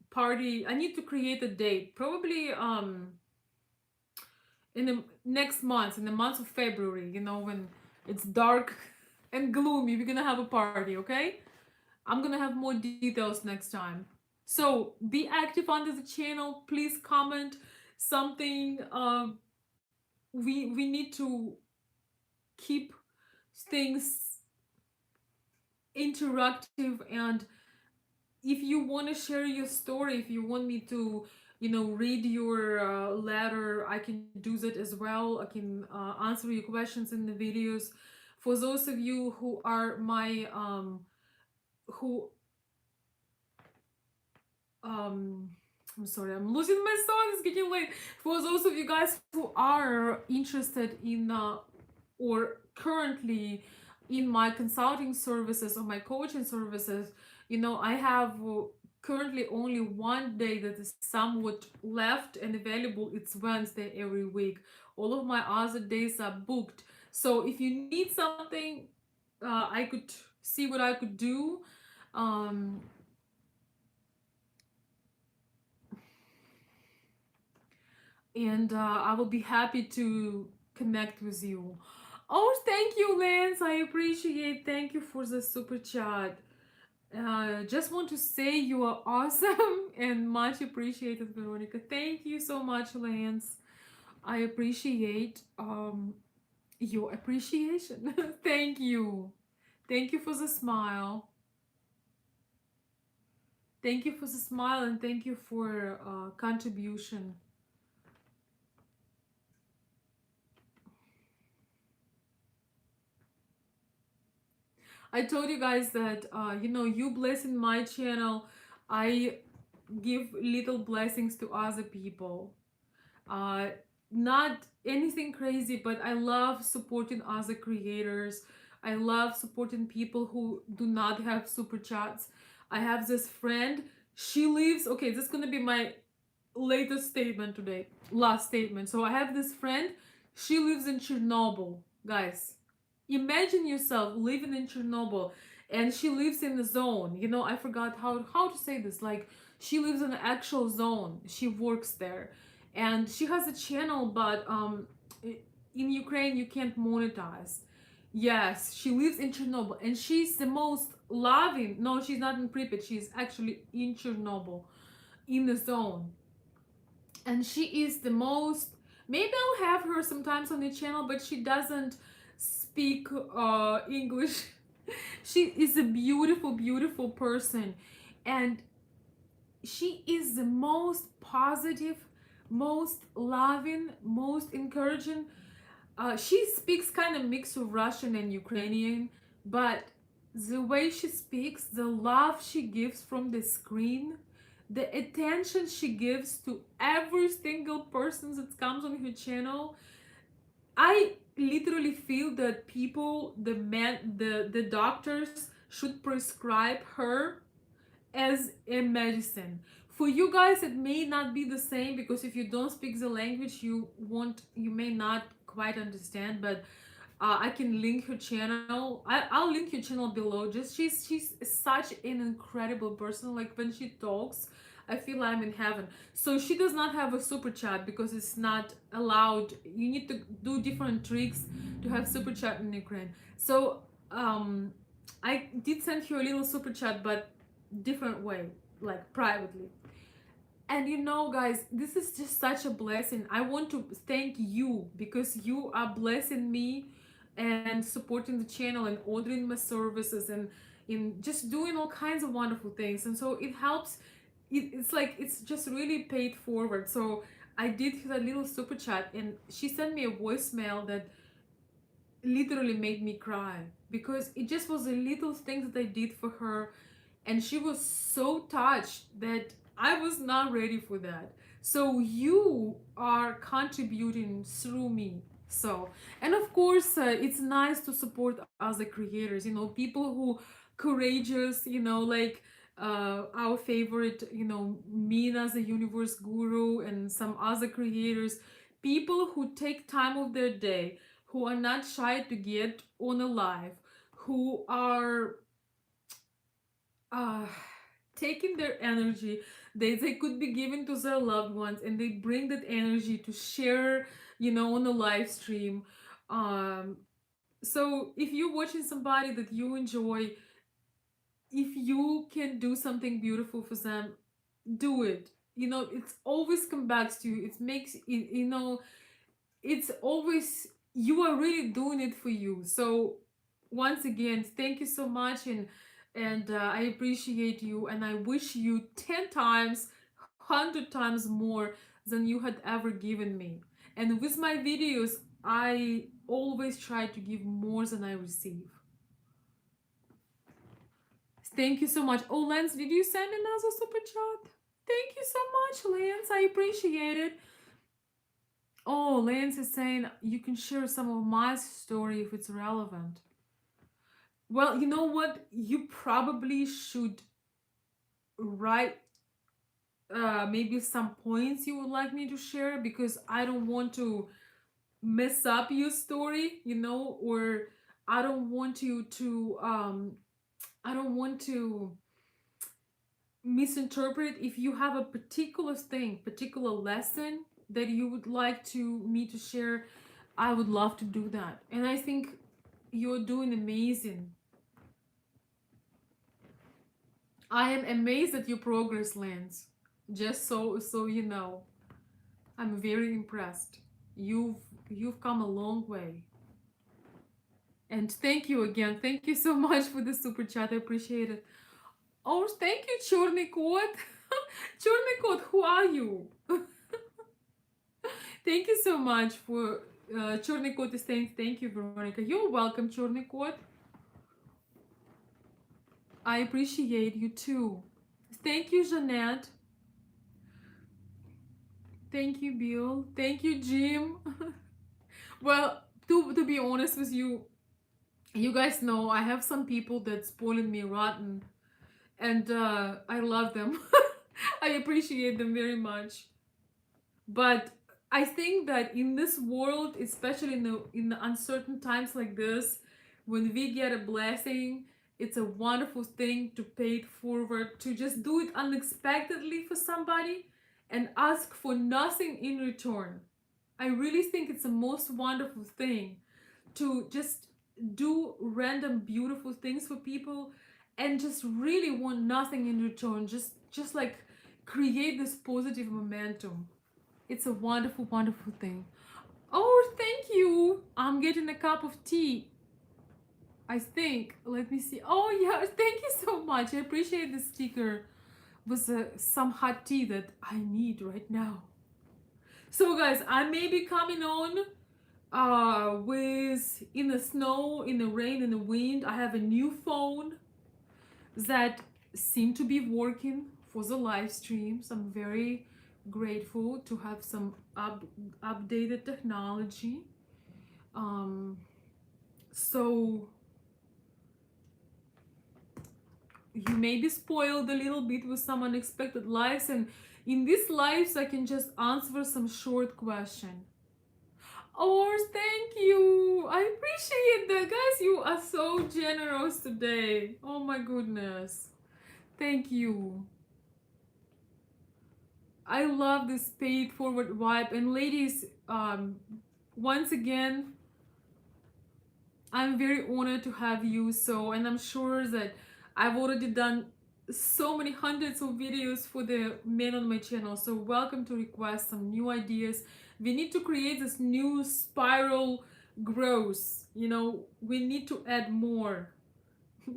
party. I need to create a date, probably in the next month, in the month of February, you know, when it's dark and gloomy. We're gonna have a party, okay? I'm gonna have more details next time. So be active under the channel. Please comment something. We need to keep things interactive. And if you want to share your story, if you want me to, you know, read your letter, I can do that as well. I can answer your questions in the videos. For those of you who are my who um I'm sorry, I'm losing my thought. It's getting late. For those of you guys who are interested in or currently in my consulting services or my coaching services, you know, I have currently only one day that is somewhat left and available. It's Wednesday every week. All of my other days are booked. So if you need something, I could see what I could do. Um, and I will be happy to connect with you. Oh, thank you, Lance. I appreciate. Thank you for the super chat. Just want to say you are awesome and much appreciated, Veronika. Thank you so much, Lance. I appreciate your appreciation. Thank you. Thank you for the smile. Thank you for the smile, and thank you for contribution. I told you guys that you know, you blessing my channel, I give little blessings to other people. Uh, not anything crazy, but I love supporting other creators. I love supporting people who do not have super chats. I have this friend. She lives, okay, this is gonna be my latest statement today. Last statement. So I have this friend. She lives in Chernobyl, guys. Imagine yourself living in Chernobyl, and she lives in the zone. You know, I forgot how to say this. Like, she lives in the actual zone. She works there, and she has a channel, but in Ukraine you can't monetize. Yes, she lives in Chernobyl, and she's the most loving. No, she's not in Pripyat. She's actually in Chernobyl, in the zone, and she is the most. Maybe I'll have her sometimes on the channel, but she doesn't speak English. She is a beautiful, beautiful person, and she is the most positive, most loving, most encouraging. She speaks kind of mix of Russian and Ukrainian, but the way she speaks, the love she gives from the screen, the attention she gives to every single person that comes on her channel, I literally feel that people, the doctors should prescribe her as a medicine. For you guys, it may not be the same because if you don't speak the language, you may not quite understand. But I can link her channel. I'll link your channel below. Just she's such an incredible person. Like when she talks, I feel I'm in heaven. So she does not have a super chat because it's not allowed. You need to do different tricks to have super chat in Ukraine. So I did send her a little super chat, but different way, like privately. And you know, guys, this is just such a blessing. I want to thank you because you are blessing me and supporting the channel and ordering my services and in just doing all kinds of wonderful things. And so it helps. It's like it's just really paid forward. So I did that little super chat, and she sent me a voicemail that literally made me cry because it just was a little thing that I did for her, and she was so touched that I was not ready for that. So you are contributing through me. So, and of course, it's nice to support other creators, you know, people who courageous, you know, like our favorite, you know, Mina the Universe Guru and some other creators, people who take time of their day, who are not shy to get on a live, who are uh, taking their energy they could be giving to their loved ones, and they bring that energy to share, you know, on a live stream. um so if you're watching somebody that you enjoy, if you can do something beautiful for them, do it. You know, it's always come back to you. It makes it, you know, it's always, you are really doing it for you. So once again, thank you so much, and I appreciate you, and I wish you 10 times, 100 times more than you had ever given me. And with my videos, I always try to give more than I receive. Thank you so much. Oh, Lance, did you send another super chat? Thank you so much, Lance. I appreciate it. Oh, Lance is saying you can share some of my story if it's relevant. Well, you know what? You probably should write maybe some points you would like me to share, because I don't want to mess up your story, you know, or I don't want you to I don't want to misinterpret. If you have a particular thing, particular lesson that you would like to me to share, I would love to do that. And I think you're doing amazing. I am amazed at your progress, Lance. Just so you know, I'm very impressed. You've you've come a long way. And thank you again. Thank you so much for the super chat. I appreciate it. Oh, thank you, Chorny Kot. Chorny Kot, who are you? Thank you so much for Chorny Kot is saying thank you, Veronika. You're welcome, Chorny Kot. I appreciate you too. Thank you, Jeanette. Thank you, Bill. Thank you, Jim. Well, to be honest with you, you guys know I have some people that spoiling me rotten, and I love them. I appreciate them very much. But I think that in this world, especially in the uncertain times like this, when we get a blessing, it's a wonderful thing to pay it forward, to just do it unexpectedly for somebody and ask for nothing in return. I really think it's the most wonderful thing to just do random beautiful things for people and just really want nothing in return. Just like create this positive momentum. It's a wonderful, wonderful thing. Oh, thank you. I'm getting a cup of tea. I think. Let me see. Oh, yeah. Thank you so much. I appreciate the sticker with some hot tea that I need right now. So, guys, I may be coming on with in the snow, in the rain, in the wind. I have a new phone that seem to be working for the live streams. I'm very grateful to have some updated technology. Um, so you may be spoiled a little bit with some unexpected lives, and in these lives I can just answer some short question. Oh, thank you. I appreciate that, guys. You are so generous today. Oh my goodness. Thank you. I love this paid forward vibe. And ladies, once again, I'm very honored to have you. So, and I'm sure that I've already done so many hundreds of videos for the men on my channel. So, welcome to request some new ideas. We need to create this new spiral growth. You know, we need to add more.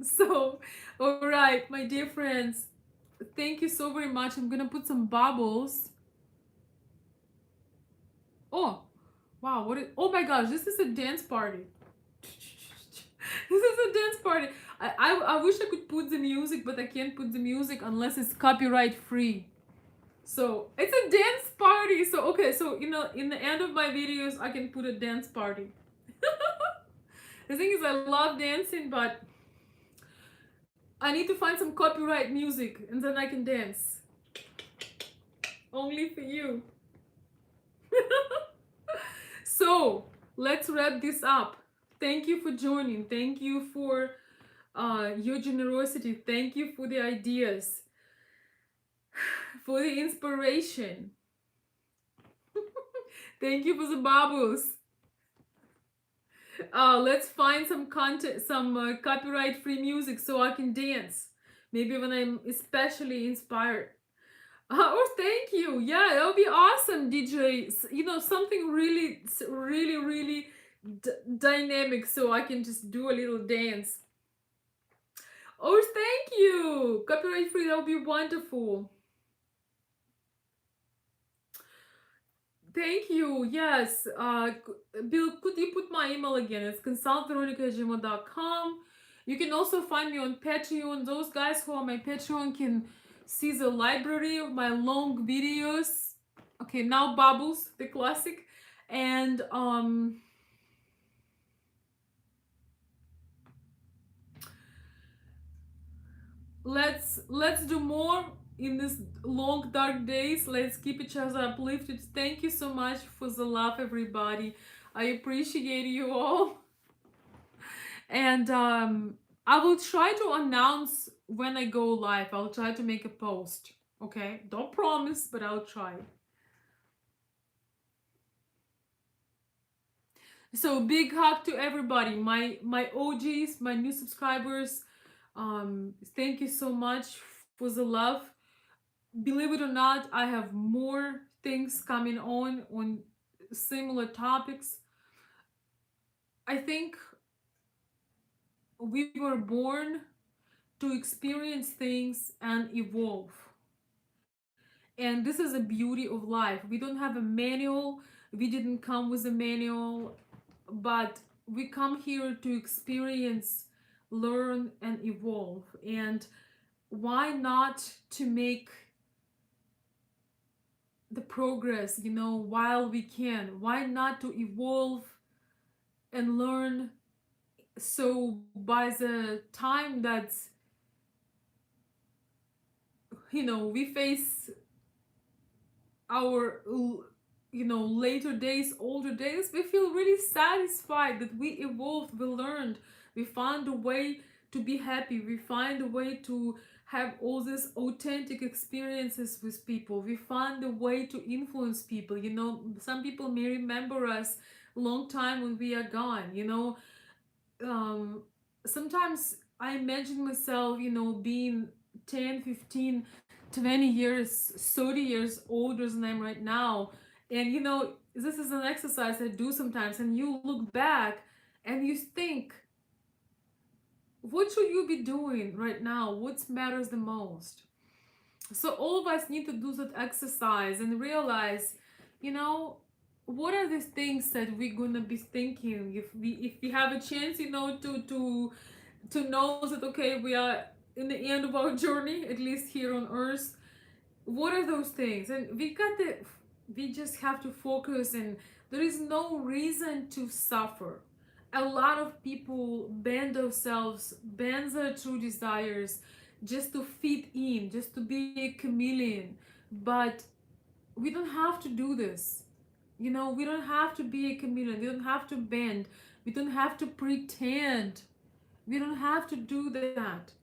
So, all right, my dear friends, thank you so very much. I'm gonna put some bubbles. Oh, wow, oh my gosh, this is a dance party. This is a dance party. I wish I could put the music, but I can't put the music unless it's copyright free. So it's a dance party. So okay, so in the end of my videos I can put a dance party. The thing is I love dancing, but I need to find some copyright music and then I can dance. Only for you. So let's wrap this up. Thank you for joining. Thank you for your generosity. Thank you for the ideas, for the inspiration. Thank you for the bubbles. Let's find some content, some copyright-free music so I can dance. Maybe when I'm especially inspired. Oh, thank you. Yeah, that would be awesome, DJ. Something really, really, really dynamic so I can just do a little dance. Oh, thank you. Copyright free, that would be wonderful. Thank you. Yes. Bill, could you put my email again? It's consultveronika@gmail.com. You can also find me on Patreon. Those guys who are my Patreon can see the library of my long videos. Okay, now Bubbles, the classic. And let's do more in these long dark days. Let's keep each other uplifted. Thank you so much for the love, everybody. I appreciate you all. And I will try to announce when I go live. I'll try to make a post. Okay, don't promise, but I'll try. So big hug to everybody, my OGs, my new subscribers. Thank you so much for the love. Believe it or not, I have more things coming on similar topics. I think we were born to experience things and evolve. And this is the beauty of life. We don't have a manual, we didn't come with a manual, but we come here to experience, learn, and evolve. And why not to make the progress, while we can. Why not to evolve and learn? So by the time that we face our later days, older days, we feel really satisfied that we evolved, we learned, we found a way to be happy, we find a way to have all these authentic experiences with people, we find a way to influence people. Some people may remember us a long time when we are gone. um Sometimes I imagine myself, being 10, 15, 20 years, 30 years older than I am right now. And this is an exercise I do sometimes, and you look back and you think, what should you be doing right now? What matters the most? So all of us need to do that exercise and realize, you know, what are the things that we're gonna be thinking if we have a chance, to know that, okay, we are in the end of our journey, at least here on earth. What are those things? And we just have to focus, and there is no reason to suffer. A lot of people bend themselves, bend their true desires just to fit in, just to be a chameleon. But we don't have to do this. We don't have to be a chameleon. We don't have to bend. We don't have to pretend. We don't have to do that.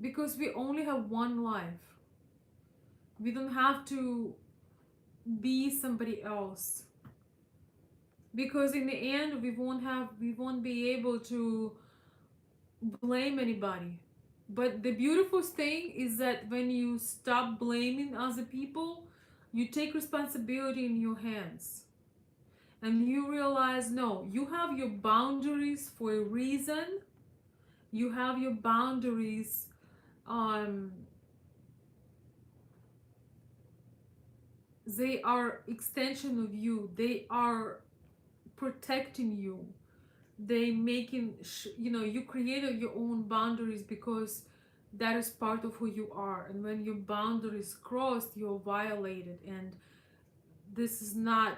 Because we only have one life. We don't have to be somebody else. Because in the end, we won't be able to blame anybody. But the beautiful thing is that when you stop blaming other people, you take responsibility in your hands. And you realize, no, you have your boundaries for a reason. You have your boundaries. um they are extension of you. They are protecting you. They making you created your own boundaries, because that is part of who you are. And when your boundaries crossed, you're violated. And this is not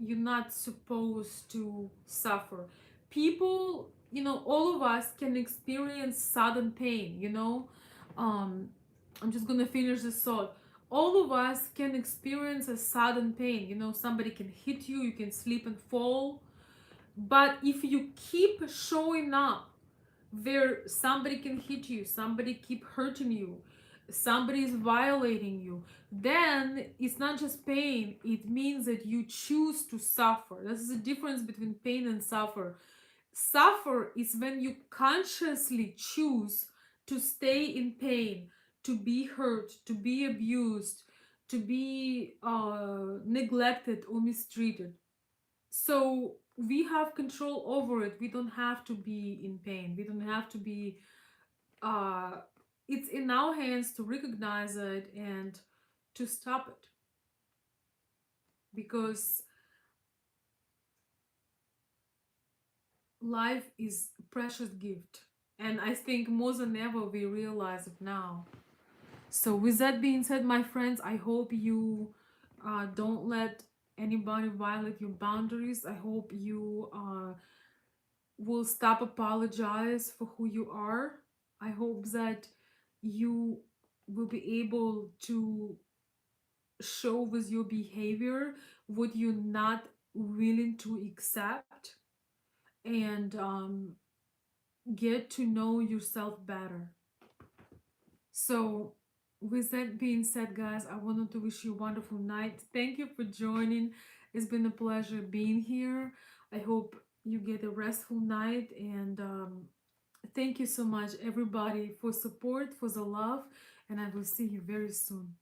you're not supposed to suffer. People, all of us can experience sudden pain. um I'm just gonna finish this thought. All of us can experience a sudden pain. Somebody can hit you, you can slip and fall. But if you keep showing up where somebody can hit you, somebody keep hurting you, somebody is violating you, then it's not just pain, it means that you choose to suffer. This is the difference between pain and suffer. Suffer is when you consciously choose to stay in pain, to be hurt, to be abused, to be neglected or mistreated. So we have control over it. We don't have to be in pain. We don't have to be uh it's in our hands to recognize it and to stop it, because life is a precious gift, and I think more than ever we realize it now. So with that being said, my friends, I hope you don't let anybody violate your boundaries. I hope you will stop apologize for who you are. I hope that you will be able to show with your behavior what you're not willing to accept, and get to know yourself better. So with that being said, guys, I wanted to wish you a wonderful night. Thank you for joining. It's been a pleasure being here. I hope you get a restful night, and thank you so much, everybody, for support, for the love, and I will see you very soon.